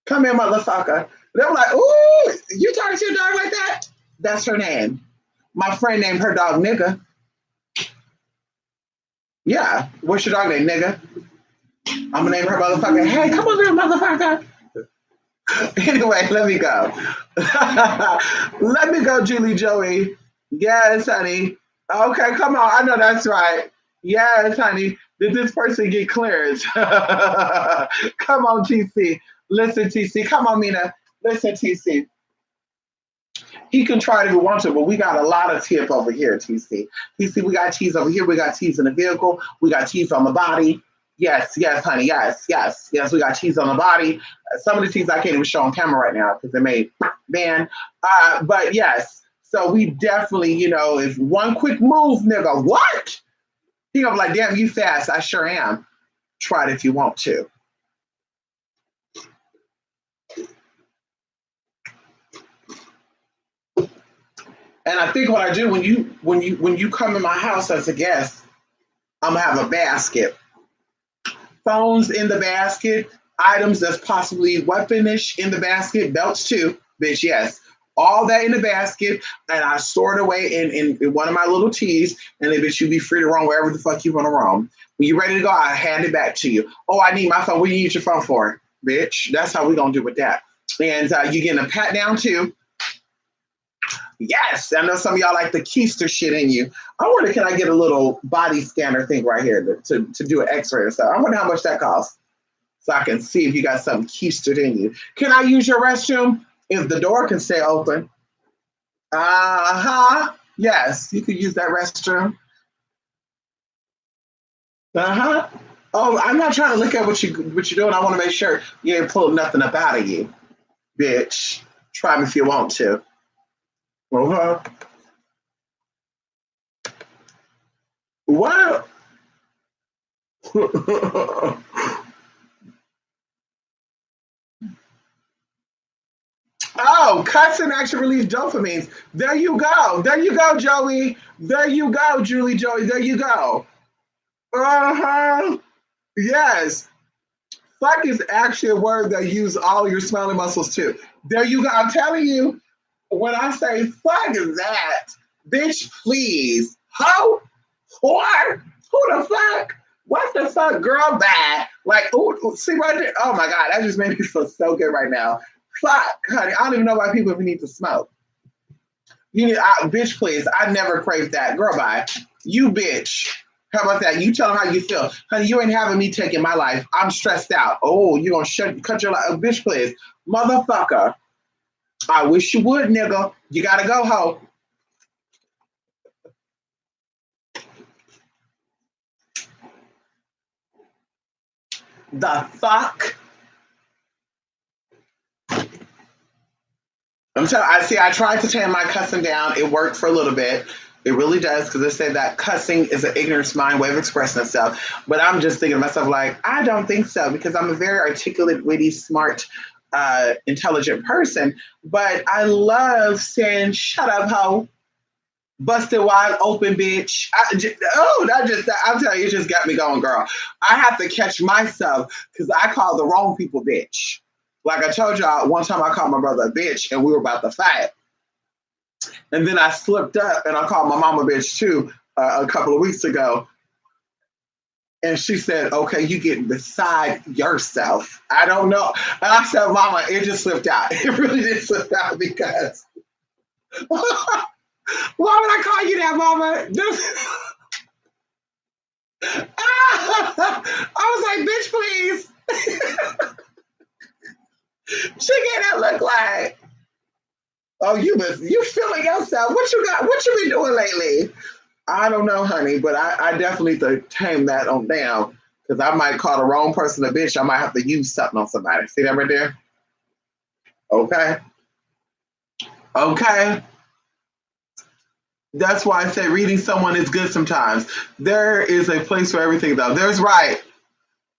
Come here, motherfucker. They're like, ooh, you talking to your dog like that? That's her name. My friend named her dog nigga. Yeah, what's your dog name, nigga? I'm gonna name her motherfucker. Hey, come over here, motherfucker. Anyway, let me go. Let me go, Julie Joey. Yes, honey. Okay, come on. I know that's right. Yes, honey. Did this person get clearance? Come on, TC. Listen, TC. Come on, Mina. Listen, TC. He can try it if he wants to, but we got a lot of tip over here, TC. TC, we got teas over here. We got teas in the vehicle. We got teas on the body. Yes, honey. Yes. We got teas on the body. Some of the teas I can't even show on camera right now because they made ban. But yes, so we definitely, if one quick move, nigga, what? He gonna be like, damn, you fast. I sure am. Try it if you want to. And I think what I do when you come in my house as a guest, I'm gonna have a basket phones in the basket, items that's possibly weaponish in the basket, belts too, bitch, yes. All that in the basket, and I store it away in one of my little teas, and then bitch, you be free to roam wherever the fuck you want to roam. When you're ready to go, I hand it back to you. Oh, I need my phone. What do you need your phone for? Bitch, that's how we gonna do with that. And you getting a pat down too. Yes, I know some of y'all like the keister shit in you. I wonder, can I get a little body scanner thing right here to do an x-ray or something? I wonder how much that costs so I can see if you got something keistered in you. Can I use your restroom? If the door can stay open. Uh-huh. Yes, you could use that restroom. Uh-huh. Oh, I'm not trying to look at what you're doing. I want to make sure you ain't pulled nothing up out of you, bitch. Try me if you want to. Uh-huh. What? Oh, cussing actually release dopamines. There you go. There you go, Joey. There you go, Julie Joey. There you go. Uh-huh. Yes. Fuck is actually a word that use all your smiling muscles too. There you go. I'm telling you, when I say fuck is that, bitch, please. Ho? Whore? Who the fuck? What the fuck, girl? Bad. Like, ooh, see right there. Oh my God, that just made me feel so good right now. Fuck, honey. I don't even know why people even need to smoke. You need, bitch, please. I never craved that. Girl, bye. You bitch. How about that? You tell them how you feel. Honey, you ain't having me taking my life. I'm stressed out. Oh, you gonna cut your life. Bitch, please. Motherfucker. I wish you would, nigga. You gotta go, ho. The fuck? I tried to tame my cussing down. It worked for a little bit. It really does, because they say that cussing is an ignorance mind way of expressing itself. But I'm just thinking to myself, like, I don't think so, because I'm a very articulate, witty, smart, intelligent person. But I love saying, shut up, ho. Busted wide open, bitch. I'm telling you, it just got me going, girl. I have to catch myself because I call the wrong people bitch. Like I told y'all, one time I called my brother a bitch and we were about to fight. And then I slipped up and I called my mama bitch too a couple of weeks ago. And she said, okay, you getting beside yourself. I don't know. And I said, mama, it just slipped out. It really did slip out because why would I call you that, mama? I was like, bitch, please. She get that look like, oh, you feeling yourself. What you got? What you been doing lately? I don't know, honey, but I definitely need to tame that on down because I might call the wrong person a bitch. I might have to use something on somebody. See that right there? Okay. Okay. That's why I say reading someone is good sometimes. There is a place for everything, though. There's right.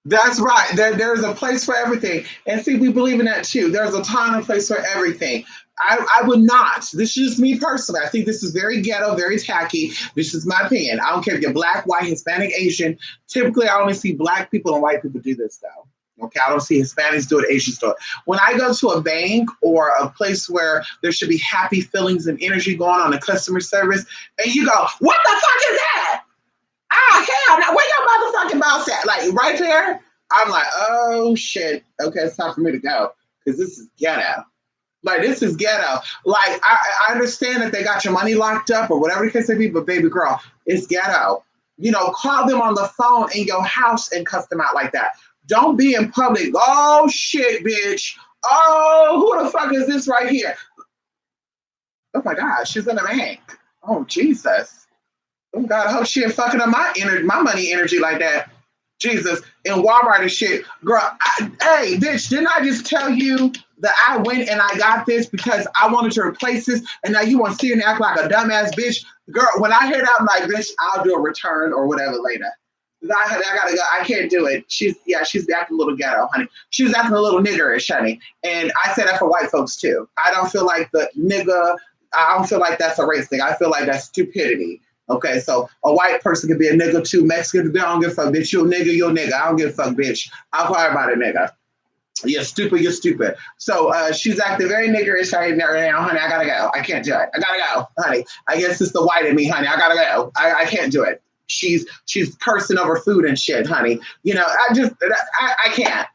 That's right. There's a place for everything. And see, we believe in that too. There's a time and place for everything. I would not. This is just me personally. I think this is very ghetto, very tacky. This is my opinion. I don't care if you're black, white, Hispanic, Asian. Typically, I only see black people and white people do this, though. Okay, I don't see Hispanics do it, Asians do it. When I go to a bank or a place where there should be happy feelings and energy going on in customer service, and you go, what the fuck is that? Ah, hell, now where your motherfucking boss at? Like right there, I'm like, oh shit. Okay, it's time for me to go because this is ghetto. Like this is ghetto. Like I understand that they got your money locked up or whatever the case may be, but baby girl, it's ghetto. You know, call them on the phone in your house and cuss them out like that. Don't be in public. Oh shit, bitch. Oh, who the fuck is this right here? Oh my God, she's in a bank. Oh Jesus. Oh God, I hope she ain't fucking up my money energy like that. Jesus, in Walmart and shit. Girl, hey, bitch, didn't I just tell you that I went and I got this because I wanted to replace this and now you want to sit and act like a dumbass bitch? Girl, when I hear that, I'm like, bitch, I'll do a return or whatever later. I gotta go. I can't do it. She's acting a little ghetto, honey. She's acting a little niggerish, honey. And I say that for white folks too. I don't feel like the nigga, I don't feel like that's a race thing. I feel like that's stupidity. Okay, so a white person could be a nigga too. Mexican, I don't give a fuck, bitch. You a nigga, you a nigga. I don't give a fuck, bitch. I'll call everybody a nigga. You're stupid, you're stupid. So she's acting very niggerish right now, honey. I gotta go. I can't do it. I gotta go, honey. I guess it's the white in me, honey. I gotta go. I can't do it. She's cursing over food and shit, honey. You know, I can't.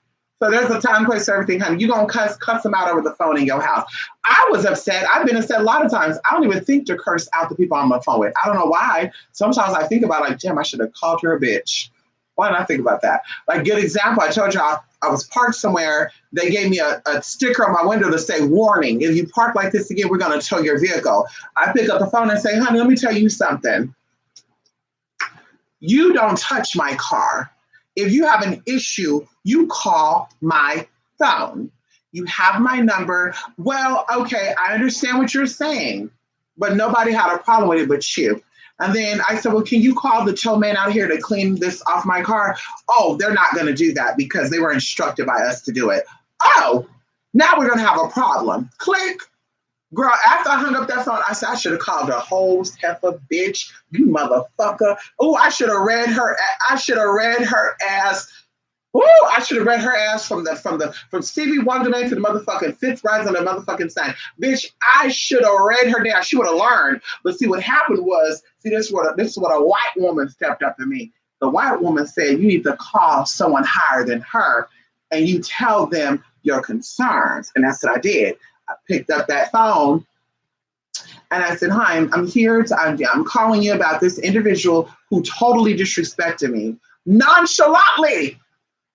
So there's a time, place, for everything, honey. You gonna cuss them out over the phone in your house. I was upset. I've been upset a lot of times. I don't even think to curse out the people I'm on the phone with. I don't know why. Sometimes I think about like, damn, I should have called her a bitch. Why didn't I think about that? Like, good example, I told you I was parked somewhere. They gave me a sticker on my window to say, warning, if you park like this again, we're going to tow your vehicle. I pick up the phone and say, honey, let me tell you something. You don't touch my car. If you have an issue, you call my phone. You have my number. Well, okay, I understand what you're saying, but nobody had a problem with it but you. And then I said, well, can you call the tow man out here to clean this off my car? Oh, they're not going to do that because they were instructed by us to do it. Oh, now we're going to have a problem. Click. Girl, after I hung up that phone, I said, I should have called her whole heifer bitch, you motherfucker. Oh, I should have read her. I should have read her ass. Oh, I should have read her ass from Stevie Wonder to the motherfucking Fifth Rise on the motherfucking sign. Bitch, I should have read her down. She would have learned. But see, what happened was, this is what a white woman stepped up to me. The white woman said, you need to call someone higher than her and you tell them your concerns. And that's what I did. I picked up that phone and I said, hi, I'm here. I'm calling you about this individual who totally disrespected me nonchalantly.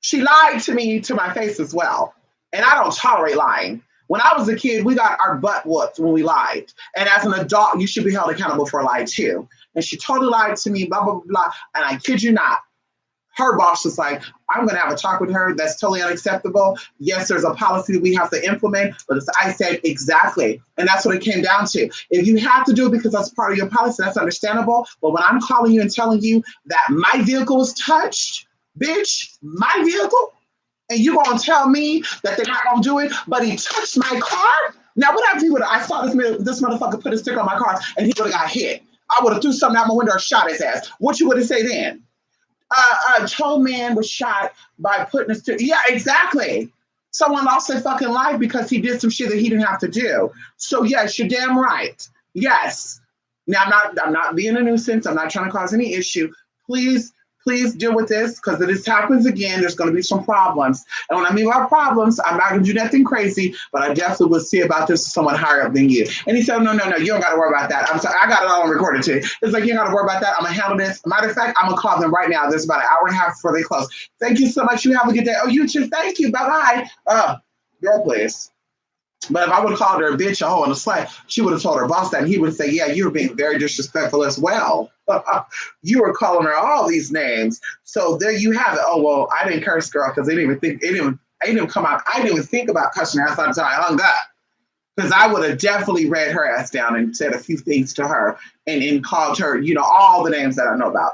She lied to me to my face as well. And I don't tolerate lying. When I was a kid, we got our butt whooped when we lied. And as an adult, you should be held accountable for a lie too. And she totally lied to me, blah, blah, blah, blah. And I kid you not, her boss was like, I'm going to have a talk with her. That's totally unacceptable. Yes, there's a policy that we have to implement. But I said, exactly. And that's what it came down to. If you have to do it because that's part of your policy, that's understandable. But when I'm calling you and telling you that my vehicle was touched, bitch, my vehicle, and you gonna tell me that they're not gonna do it, but he touched my car? Now, what if he would have, I saw this motherfucker put a sticker on my car and he would have got hit. I would have threw something out my window or shot his ass. What you would have say then? A tow man was shot by putting a sticker. Yeah, exactly. Someone lost their fucking life because he did some shit that he didn't have to do. So yes, you're damn right. Yes. Now, I'm not being a nuisance. I'm not trying to cause any issue. Please deal with this because if this happens again, there's going to be some problems. And when I mean by problems, I'm not going to do nothing crazy, but I definitely will see about this with someone higher up than you. And he said, no, you don't got to worry about that. I'm sorry, I got it all on recorded too. It's like, you don't got to worry about that. I'm going to handle this. Matter of fact, I'm going to call them right now. There's about an hour and a half before they close. Thank you so much. You have a good day. Oh, you too. Thank you. Bye-bye. Girl, please. But if I would have called her a bitch, a hoe, and a slut, she would have told her boss that, and he would say, yeah, you were being very disrespectful as well. You were calling her all these names. So there you have it. Oh, well, I didn't curse, girl, because I didn't even come out. I didn't even think about cussing her ass until I hung up. Because I would have definitely read her ass down and said a few things to her and called her, all the names that I know about.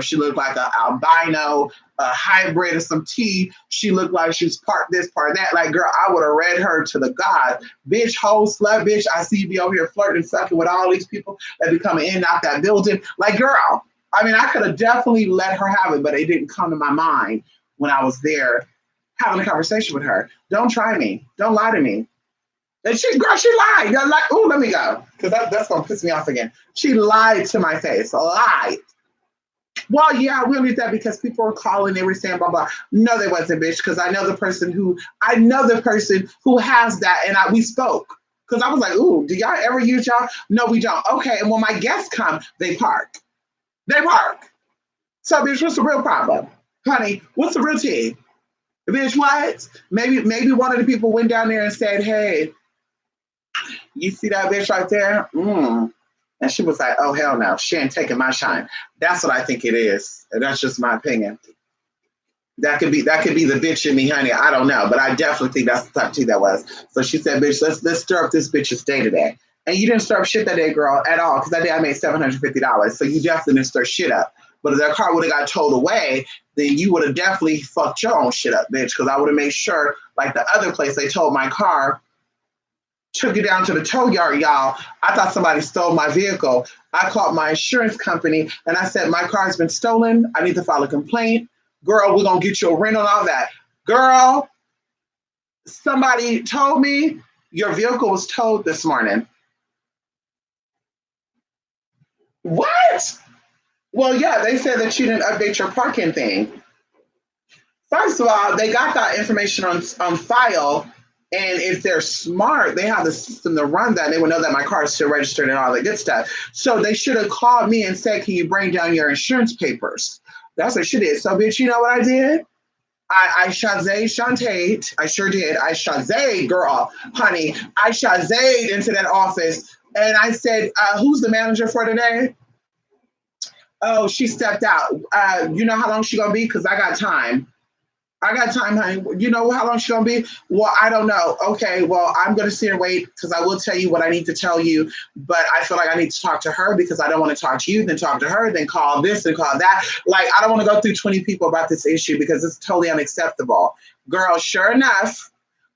She looked like an albino, a hybrid of some tea. She looked like she was part this, part that. Like, girl, I would have read her to the God. Bitch, hoe, slut, bitch. I see you be over here flirting, sucking with all these people that be coming in and out that building. Like, girl, I mean, I could have definitely let her have it, but it didn't come to my mind when I was there having a conversation with her. Don't try me. Don't lie to me. And she lied. You're like, oh, let me go. Because that's going to piss me off again. She lied to my face. Lied. Well, yeah, we did that because people were calling, they were saying blah blah. No, they wasn't, bitch, because I know the person who has that, and we spoke. Because I was like, ooh, do y'all ever use y'all? No, we don't. Okay, and when my guests come, they park. So, bitch, what's the real problem? Honey, what's the real tea? Bitch, what? Maybe one of the people went down there and said, hey, you see that bitch right there? And she was like, oh, hell no. She ain't taking my shine. That's what I think it is. And that's just my opinion. That could be the bitch in me, honey. I don't know. But I definitely think that's the type of tea that was. So she said, bitch, let's stir up this bitch's day today. And you didn't stir up shit that day, girl, at all. Because that day I made $750. So you definitely didn't stir shit up. But if that car would have got towed away, then you would have definitely fucked your own shit up, bitch. Because I would have made sure, like the other place, they towed my car took it down to the tow yard, y'all. I thought somebody stole my vehicle. I called my insurance company and I said, my car's been stolen. I need to file a complaint. Girl, we're going to get you a rental and all that. Girl, somebody told me your vehicle was towed this morning. What? Well, yeah, they said that you didn't update your parking thing. First of all, they got that information on file. And if they're smart, they have the system to run that. They would know that my car is still registered and all that good stuff. So they should have called me and said, can you bring down your insurance papers? That's what she did. So, bitch, you know what I did? I Shantae, I sure did. I Shazay, girl, honey. I Shazayed into that office and I said, who's the manager for today? Oh, she stepped out. You know how long she gonna be? Because I got time. I got time, honey. You know how long she's gonna be? Well, I don't know. Okay, well, I'm gonna sit and wait because I will tell you what I need to tell you, but I feel like I need to talk to her because I don't want to talk to you, then talk to her, then call this and call that. Like, I don't want to go through 20 people about this issue because it's totally unacceptable. Girl, sure enough,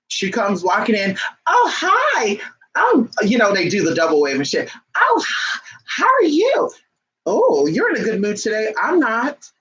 she comes walking in. Oh, hi. Oh, they do the double wave and shit. Oh, how are you? Oh, you're in a good mood today. I'm not.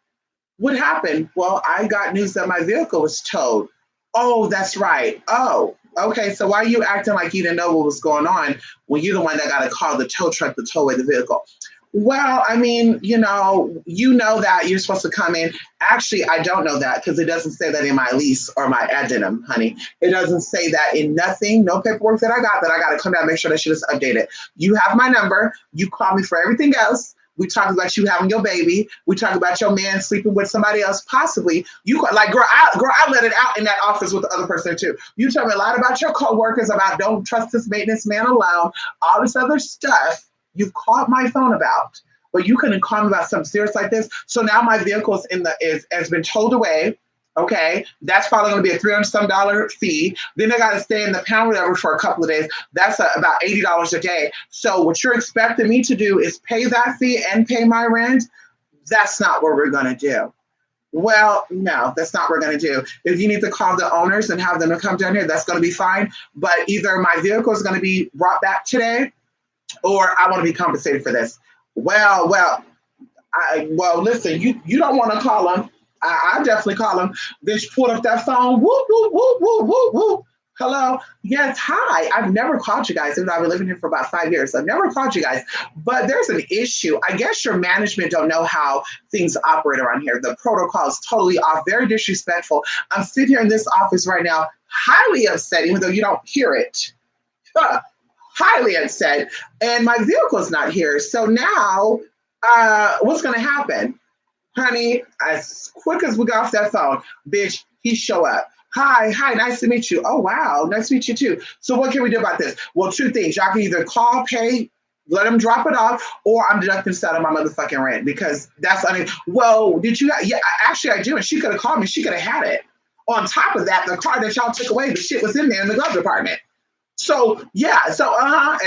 What happened? Well, I got news that my vehicle was towed. Oh, that's right. Oh, okay. So why are you acting like you didn't know what was going on when you're the one that got to call the tow truck to tow away the vehicle? Well, I mean, that you're supposed to come in. Actually, I don't know that because it doesn't say that in my lease or my addendum, honey. It doesn't say that in nothing, no paperwork that I got to come down and make sure that she was updated. You have my number. You call me for everything else. We talk about you having your baby. We talk about your man sleeping with somebody else, possibly. Girl, I let it out in that office with the other person too. You tell me a lot about your coworkers, about don't trust this maintenance man alone, all this other stuff you've called my phone about, but you couldn't call me about something serious like this. So now my vehicle has been towed away. Okay, that's probably going to be a $300 some fee. Then I got to stay in the pound whatever for a couple of days. That's about $80 a day. So what you're expecting me to do is pay that fee and pay my rent. That's not what we're going to do. Well, no, that's not what we're going to do. If you need to call the owners and have them to come down here, that's going to be fine. But either my vehicle is going to be brought back today, or I want to be compensated for this. Well, listen, you don't want to call them. I definitely call him. Bitch pulled up that phone. Whoop, whoop, whoop, whoop, whoop, whoop. Hello. Yes, hi. I've never called you guys, even though I've been living here for about 5 years. I've never called you guys. But there's an issue. I guess your management don't know how things operate around here. The protocol is totally off, very disrespectful. I'm sitting here in this office right now, highly upset, even though you don't hear it. Highly upset. And my vehicle's not here. So now, what's going to happen? Honey, as quick as we got off that phone, bitch, he show up. Hi, nice to meet you. Oh, wow, nice to meet you too. So what can we do about this? Well, two things. Y'all can either call, pay, let him drop it off, or I'm deducting set of my motherfucking rent because that's, well, did you, yeah, actually I do, and she could have called me. She could have had it. On top of that, the car that y'all took away, the shit was in there in the glove department. So, yeah, and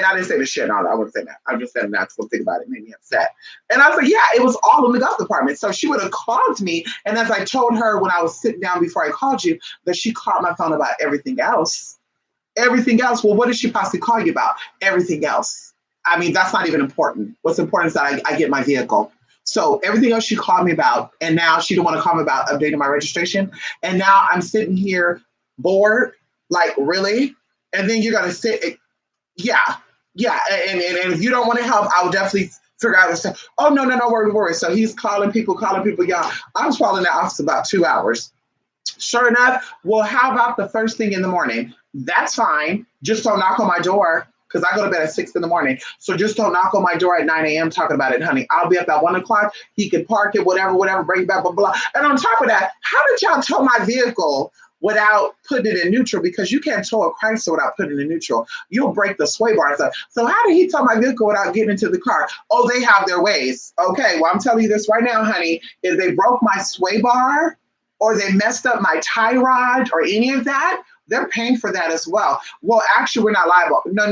I didn't say the shit, no, I wouldn't say that. I'm just saying that to think about it, made me upset. And I was like, yeah, it was all in the golf department. So she would have called me, and as I told her when I was sitting down before I called you, that she called my phone about everything else. Everything else, well, what did she possibly call you about? Everything else. I mean, that's not even important. What's important is that I get my vehicle. So everything else she called me about, and now she didn't want to call me about updating my registration. And now I'm sitting here bored, like, really? And then you're going to sit, yeah. And if you don't want to help, I will definitely figure out this stuff. Oh, no, worry. So he's calling people, y'all. I was probably in the office about 2 hours. Sure enough, well, how about the first thing in the morning? That's fine. Just don't knock on my door because I go to bed at 6 in the morning. So just don't knock on my door at 9 a.m. talking about it, honey. I'll be up at 1 o'clock. He can park it, whatever, bring it back, blah, blah. And on top of that, how did y'all tow my vehicle without putting it in neutral? Because you can't tow a Chrysler without putting it in neutral. You'll break the sway bar and stuff. So how did he tow my vehicle without getting into the car? Oh, they have their ways. Okay, well, I'm telling you this right now, honey. If they broke my sway bar or they messed up my tie rod or any of that, they're paying for that as well. Well, actually, we're not liable. No.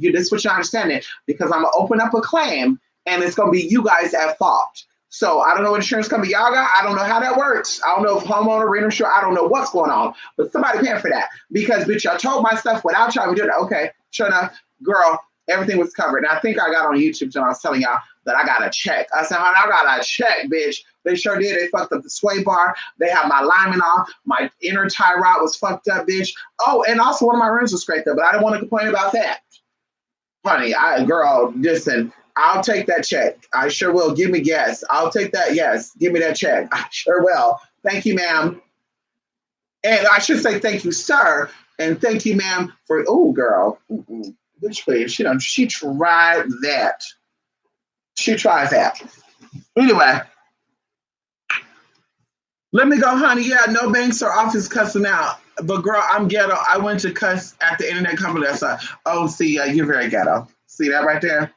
This is what you're understanding, because I'm going to open up a claim and it's going to be you guys at fault. So I don't know what insurance company y'all got. I don't know how that works. I don't know if homeowner, renter, sure. I don't know what's going on, but somebody paying for that because bitch, y'all told my stuff without y'all doing it. Okay, sure enough, girl, everything was covered. And I think I got on YouTube and I was telling y'all that I got a check. I said, I got a check, bitch. They sure did. They fucked up the sway bar. They had my lineman off. My inner tie rod was fucked up, bitch. Oh, and also one of my rims was scraped up, but I didn't want to complain about that. Honey, girl, listen, I'll take that check. I sure will. Give me yes. I'll take that. Yes. Give me that check. I sure will. Thank you, ma'am. And I should say thank you, sir. And thank you, ma'am, for girl. Bitch, please. She tried that. She tried that. Anyway. Let me go, honey. Yeah, no banks or office cussing out. But girl, I'm ghetto. I went to cuss at the internet company. See, you're very ghetto. See that right there?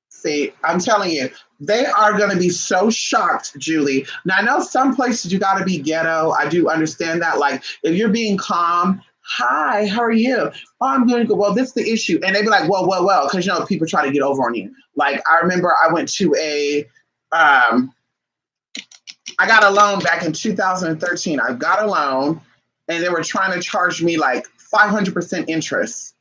See, I'm telling you, they are going to be so shocked, Julie. Now, I know some places you got to be ghetto. I do understand that. Like, if you're being calm, hi, how are you? Oh, I'm going to go, well, this is the issue. And they be like, well, because, people try to get over on you. Like, I remember I went to I got a loan back in 2013. I got a loan, and they were trying to charge me like 500% interest.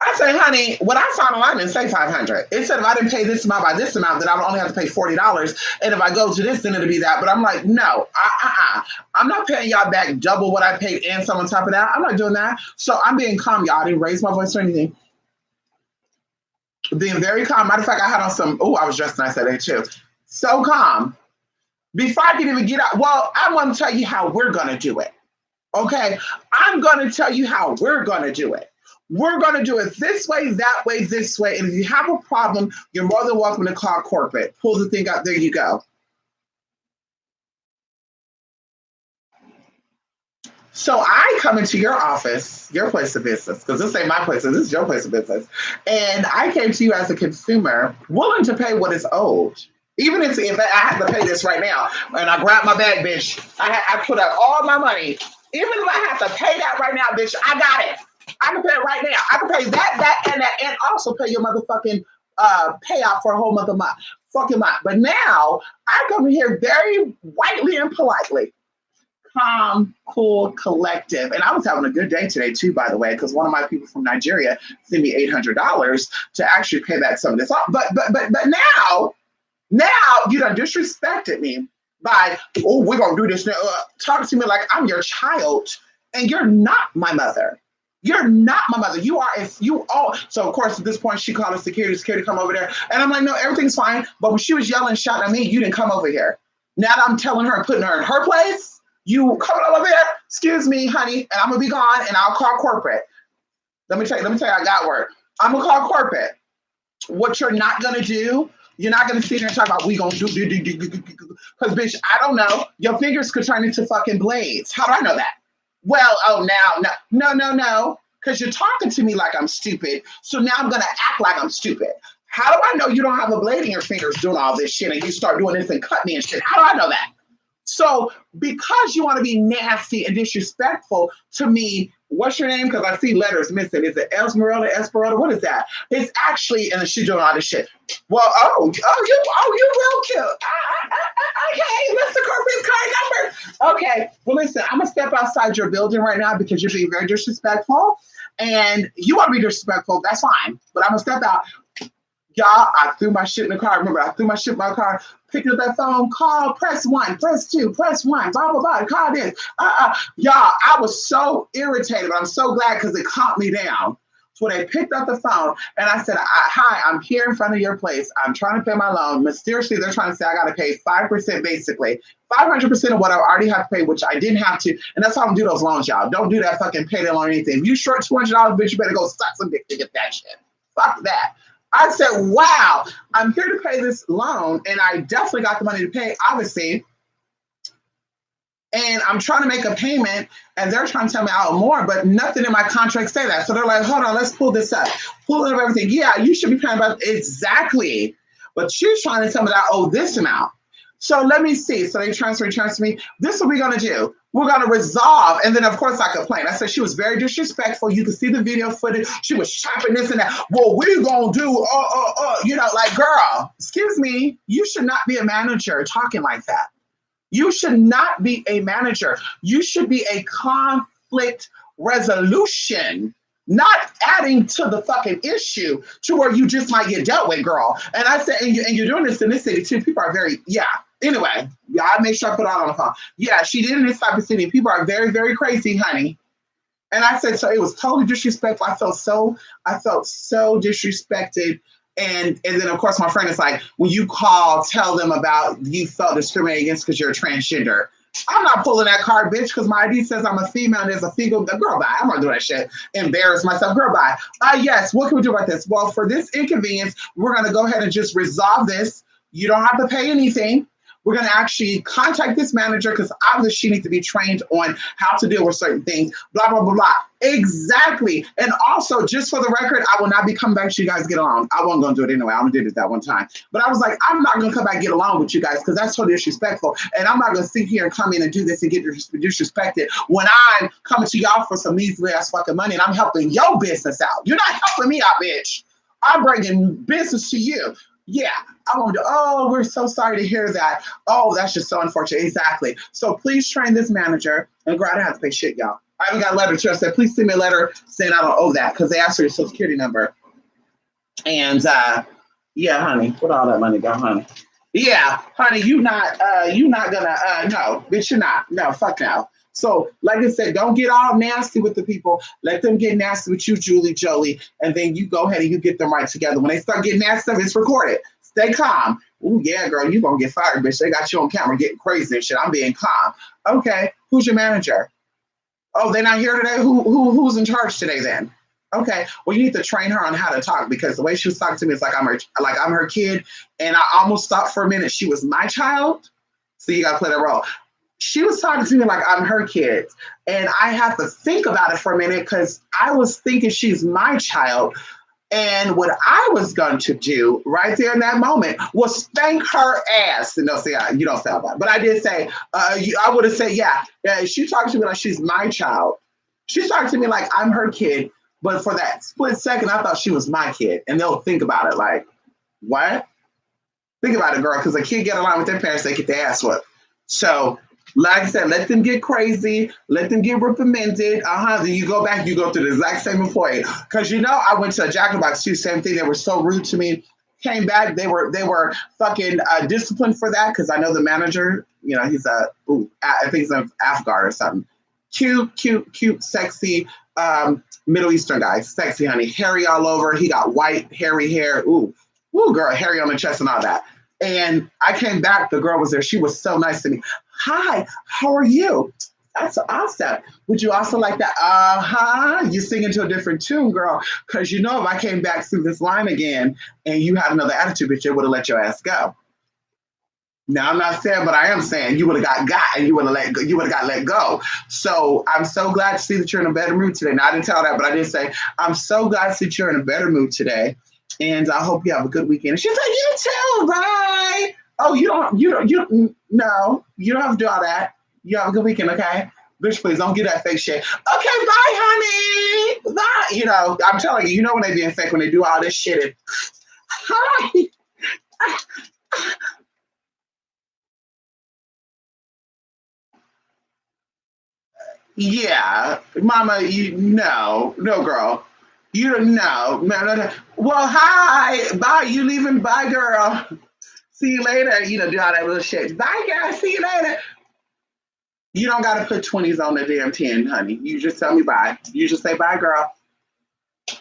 I say, honey, when I signed online, didn't say 500. It said if I didn't pay this amount by this amount, then I would only have to pay $40. And if I go to this, then it'll be that. But I'm like, no, I'm not paying y'all back double what I paid and some on top of that. I'm not doing that. So I'm being calm, y'all. I didn't raise my voice or anything. Being very calm. Matter of fact, I had on I was dressed nice that day too. So calm. Before I can even get out, well, I want to tell you how we're going to do it. Okay? I'm going to tell you how we're going to do it. We're going to do it this way, that way, this way. And if you have a problem, you're more than welcome to call corporate. Pull the thing out. There you go. So I come into your office, your place of business, because this ain't my place, this is your place of business. And I came to you as a consumer willing to pay what is owed. Even if I have to pay this right now, and I grab my bag, bitch, I put out all my money. Even if I have to pay that right now, bitch, I got it. I can pay it right now. I can pay that, and also pay your motherfucking payout for a whole fucking month. But now I come here very whitely and politely. Calm, cool, collective. And I was having a good day today too, by the way, because one of my people from Nigeria sent me $800 to actually pay back some of this. But now you done disrespected me by, we're gonna do this now. Talking to me like I'm your child, and you're not my mother. You're not my mother. You are so of course at this point she called us security come over there. And I'm like, no, everything's fine. But when she was yelling and shouting at me, you didn't come over here. Now that I'm telling her and putting her in her place, you coming over here, excuse me, honey, and I'm gonna be gone and I'll call corporate. Let me tell you, I got word. I'm gonna call corporate. What you're not gonna do, you're not gonna sit here and talk about we gonna do because bitch, I don't know. Your fingers could turn into fucking blades. How do I know that? Well, no, because you're talking to me like I'm stupid. So now I'm gonna act like I'm stupid. How do I know you don't have a blade in your fingers doing all this shit and you start doing this and cut me and shit? How do I know that? So because you want to be nasty and disrespectful to me, what's your name? Because I see letters missing. Is it Esmeralda? What is that? It's actually, and she's doing all this shit. Well, you real cute. Okay, what's the corporate card number? Okay, well listen, I'm gonna step outside your building right now because you're being very disrespectful, and you want to be disrespectful. That's fine, but I'm gonna step out. Y'all, I threw my shit in the car. Remember, I threw my shit in my car, picked up that phone, call, press 1, press 2, press 1, blah, blah, blah, call this. Y'all, I was so irritated, but I'm so glad because it calmed me down. So they picked up the phone, and I said, hi, I'm here in front of your place. I'm trying to pay my loan. Mysteriously, they're trying to say I got to pay 5%, basically. 500% of what I already have to pay, which I didn't have to. And that's how I don't do those loans, y'all. Don't do that fucking payday loan or anything. If you short $200, bitch, you better go suck some dick to get that shit. Fuck that. I said, wow, I'm here to pay this loan, and I definitely got the money to pay, obviously. And I'm trying to make a payment, and they're trying to tell me I owe more, but nothing in my contract say that. So they're like, hold on, let's pull this up. Pull up everything. Yeah, you should be paying about exactly. But she's trying to tell me that I owe this amount. So let me see. So they transfer me. This is what we're gonna do. We're gonna resolve. And then of course I complained. I said she was very disrespectful. You can see the video footage. She was chopping this and that. Well, we're gonna do like girl, excuse me, you should not be a manager talking like that. You should not be a manager. You should be a conflict resolution, not adding to the fucking issue to where you just might get dealt with, girl. And I said, and you're doing this in this city too. People are very, yeah. Anyway, yeah, I made sure I put it out on the phone. Yeah, she did in this type of city. People are very, very crazy, honey. And I said, so it was totally disrespectful. I felt so disrespected. And then of course my friend is like, when you call, tell them about you felt discriminated against because you're a transgender. I'm not pulling that card, bitch, because my ID says I'm a female and there's a female. Girl, bye. I'm not doing that shit. Embarrass myself. Girl, bye. Yes, what can we do about this? Well, for this inconvenience, we're going to go ahead and just resolve this. You don't have to pay anything. We're going to actually contact this manager because obviously she needs to be trained on how to deal with certain things, blah, blah, blah, blah. Exactly. And also, just for the record, I will not be coming back to you guys to get along. I wasn't going to do it anyway. I only did it that one time. But I was like, I'm not going to come back and get along with you guys because that's totally disrespectful. And I'm not going to sit here and come in and do this and get disrespected when I'm coming to y'all for some measly ass fucking money and I'm helping your business out. You're not helping me out, bitch. I'm bringing business to you. Yeah, I want to, oh, we're so sorry to hear that. Oh, that's just so unfortunate. Exactly. So please train this manager. And girl, I don't have to pay shit, y'all. I haven't got a letter to her. I said, please send me a letter saying I don't owe that because they asked for your social security number. And yeah, honey, what all that money got, honey? Yeah, honey, you not gonna, no, bitch, you're not. No, fuck no. So, like I said, don't get all nasty with the people. Let them get nasty with you, Julie Jolie, and then you go ahead and you get them right together. When they start getting nasty, it's recorded. Stay calm. Oh yeah, girl, you gonna get fired, bitch. They got you on camera getting crazy and shit. I'm being calm. Okay, who's your manager? Oh, they're not here today. Who's in charge today then? Okay, well, you need to train her on how to talk because the way she was talking to me is like I'm her kid, and I almost thought for a minute she was my child. So you gotta play that role. She was talking to me like I'm her kid. And I have to think about it for a minute because I was thinking she's my child. And what I was going to do right there in that moment was spank her ass. And they'll say, you don't sound that. But I did say, I would have said, yeah, she talked to me like she's my child. She's talking to me like I'm her kid. But for that split second, I thought she was my kid. And they'll think about it like, what? Think about it, girl. Because a kid get along with their parents, they get their ass whipped. So, like I said, let them get crazy, let them get reprimanded. Then you go back, you go to the exact same employee. Because I went to a Jack in the Box too, same thing. They were so rude to me. Came back, they were fucking disciplined for that because I know the manager. He's I think he's an Afghan or something. Cute, sexy Middle Eastern guy, sexy honey, hairy all over. He got white, hairy hair. Ooh, girl, hairy on the chest and all that. And I came back, the girl was there. She was so nice to me. Hi, how are you? That's awesome. Would you also like that? You singing to a different tune, girl. Because if I came back through this line again and you had another attitude, bitch, it would have let your ass go. Now I'm not saying, but I am saying you would have got and you would have got let go. So I'm so glad to see that you're in a better mood today. Now I didn't tell that, but I did say I'm so glad to see that you're in a better mood today. And I hope you have a good weekend. And she's like, you too, bye. Oh, you don't have to do all that. You have a good weekend, okay? Bitch, please don't get that fake shit. Okay, bye, honey. Bye. I'm telling you, when they being fake when they do all this shit. And, hi. Yeah, mama, no, girl. You don't know. No. Well, hi, bye. You leaving? Bye, girl. See you later. Do all that little shit. Bye, guys. See you later. You don't got to put 20s on the damn 10, honey. You just tell me bye. You just say bye, girl.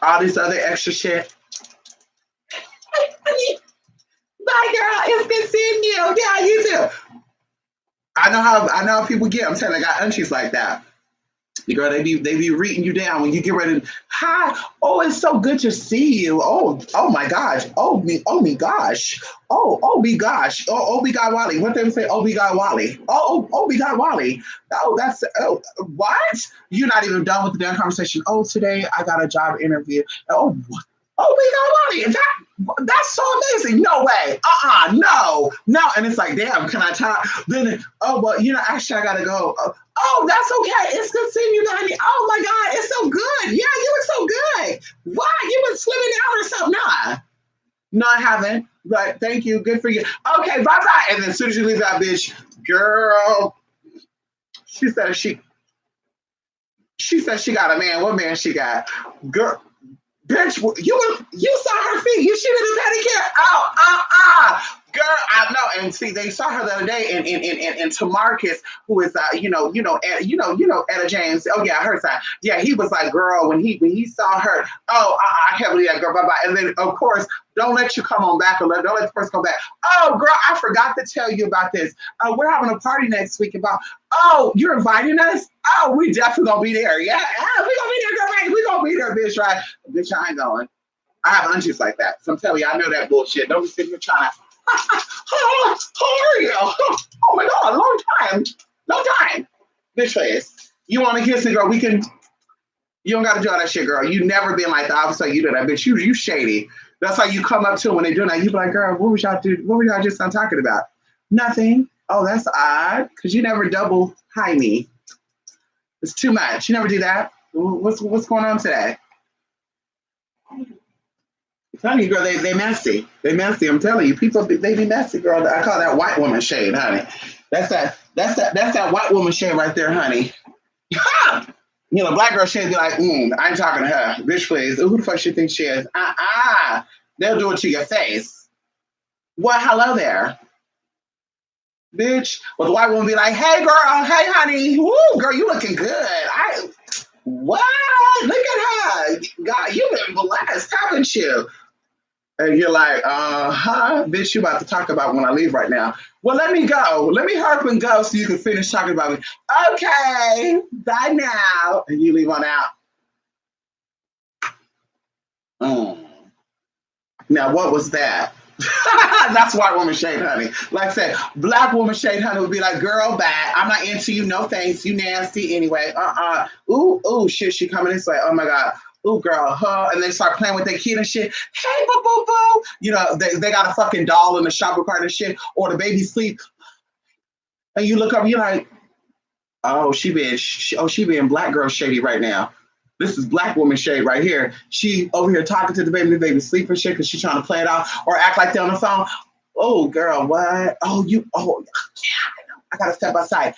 All this other extra shit. Bye, girl. It's good seeing you. Yeah, you too. I know how people get. I'm telling you, I got aunties like that. The girl, they be reading you down when you get ready to, hi, oh, it's so good to see you. Oh my gosh. Oh me gosh. Oh me gosh. Oh be God Wally. What they say? Oh be God Wally. Oh be God Wally. What? You're not even done with the damn conversation. Oh, today I got a job interview. Oh, what? Oh be God Wally. That's so amazing. No way. No. No. And it's like, damn, can I talk? Then, oh, well, actually, I got to go. Oh, that's okay. It's good seeing you, honey. Oh, my God. It's so good. Yeah, you look so good. Why? You been slimming down or something? Nah. No, I haven't. But thank you. Good for you. Okay, bye-bye. And then as soon as you leave that bitch, girl, she said she got a man. What man she got? Girl, bitch, you saw her feet. You should have pedicure. Girl, I know. And see, they saw her the other day, and Tamarcus, who is Etta James. Oh yeah, her side. Yeah, he was like, girl, when he saw her. Oh, I can't believe that, girl. Bye bye. And then of course, don't let you come on back, or don't let the person come back. Oh, girl, I forgot to tell you about this. We're having a party next week. Oh, you're inviting us? Oh, we definitely gonna be there. Yeah, we gonna be there, girl. Right? We gonna be there, bitch. Right? Bitch, I ain't going. I have aunties like that. So I'm telling you, I know that bullshit. Don't be sitting here trying to. How are you? Oh my God, long time. No time. Bitch face. You want to kiss me, girl? We can. You don't got to do all that shit, girl. You never been like that. I was like, you do that, bitch. You shady. That's how you come up to when they do that. You be like, girl, what was y'all just talking about? Nothing. Oh, that's odd. Because you never double high me. It's too much. You never do that. What's going on today? I'm telling you, girl, they messy. They messy. I'm telling you, people they be messy, girl. I call that white woman shade, honey. That's that white woman shade right there, honey. Black girl shade be like, I ain't talking to her. Bitch, please. Who the fuck she think she is? They'll do it to your face. Well, hello there. Bitch. Well, the white woman be like, hey girl, hey honey. Woo, girl, you looking good. What? Look at her. God, you been blessed, haven't you? And you're like, bitch, you about to talk about when I leave right now. Well, let me go. Let me hurry up and go so you can finish talking about me. Okay, bye now. And you leave on out. Now, what was that? That's white woman shade, honey. Like I said, black woman shade, honey, would be like, girl, bye. I'm not into you. No thanks. You nasty anyway. Ooh, shit, she coming this way. Oh my God. Ooh, girl, and they start playing with their kid and shit. Hey, boo, boo, boo. They got a fucking doll in the shopping cart and shit, or the baby sleep. And you look up, you're like, oh, she being black girl shady right now. This is black woman shade right here. She over here talking to the baby sleeping shit because she's trying to play it off or act like they're on the phone. Oh, girl, what? Yeah, I gotta step outside.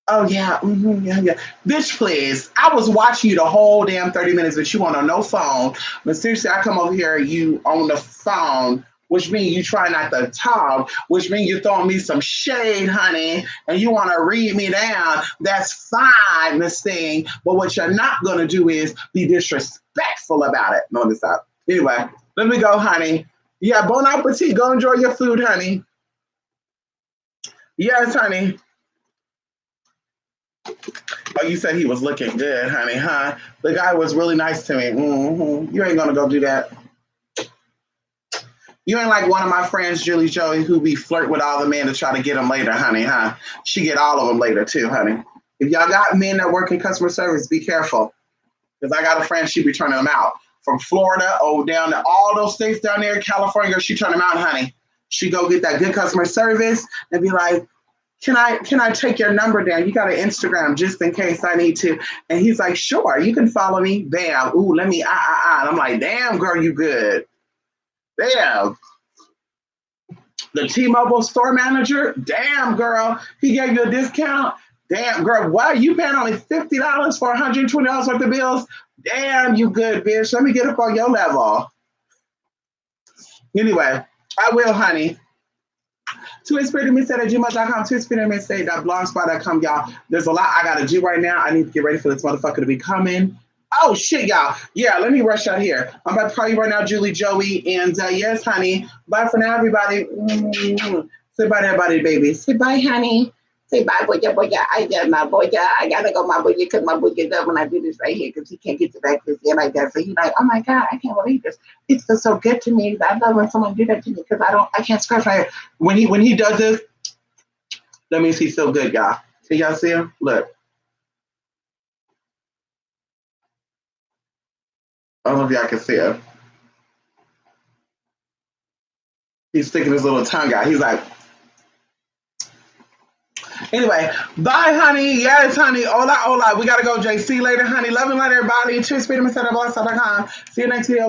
Oh yeah, yeah. Bitch, please. I was watching you the whole damn 30 minutes, but you on no phone. But seriously, I come over here, you on the phone, which means you try not to talk, which means you're throwing me some shade, honey, and you want to read me down. That's fine, Miss Thing. But what you're not gonna do is be disrespectful about it. No, this up. Anyway, let me go, honey. Yeah, bon appetit. Go enjoy your food, honey. Yes, honey. Oh, you said he was looking good, honey, huh? The guy was really nice to me. You ain't gonna go do that. You ain't like one of my friends, Julie Joey, who be flirt with all the men to try to get them later, honey, huh? She get all of them later too, honey. If y'all got men that work in customer service, be careful. Because I got a friend, she be turning them out. From Florida, down to all those states down there, California, she turn them out, honey. She go get that good customer service and be like, can I take your number down? You got an Instagram just in case I need to. And he's like, sure, you can follow me. Bam. Ooh, let me, And I'm like, damn, girl, you good. Damn. The T-Mobile store manager, damn, girl, he gave you a discount. Damn, girl, why you paying only $50 for $120 worth of bills? Damn, you good, bitch. Let me get up on your level. Anyway, I will, honey. TwitSpiritMissade@gmail.com, TwitSpiritMissade.blogspot.com, y'all. There's a lot I gotta do right now. I need to get ready for this motherfucker to be coming. Oh shit, y'all. Yeah, let me rush out here. I'm about to call you right now, Julie Joey. And yes, honey. Bye for now, everybody. Say bye to everybody, baby. Say bye, honey. Say bye, boy. I got my boy. I gotta go, my boy, because my boy gets up when I do this right here because he can't get to back this like that. So he's like, oh my God, I can't believe this. It feels so good to me. I love when someone do that to me because I can't scratch my hair. When he does this, that means he's so good, y'all. Can y'all see him? Look. I don't know if y'all can see him. He's sticking his little tongue out. He's like, anyway, bye, honey. Yes, honey. Hola, hola. We got to go, JC. Later, honey. Love and light, everybody. Cheers, freedom, and set up, See you next video.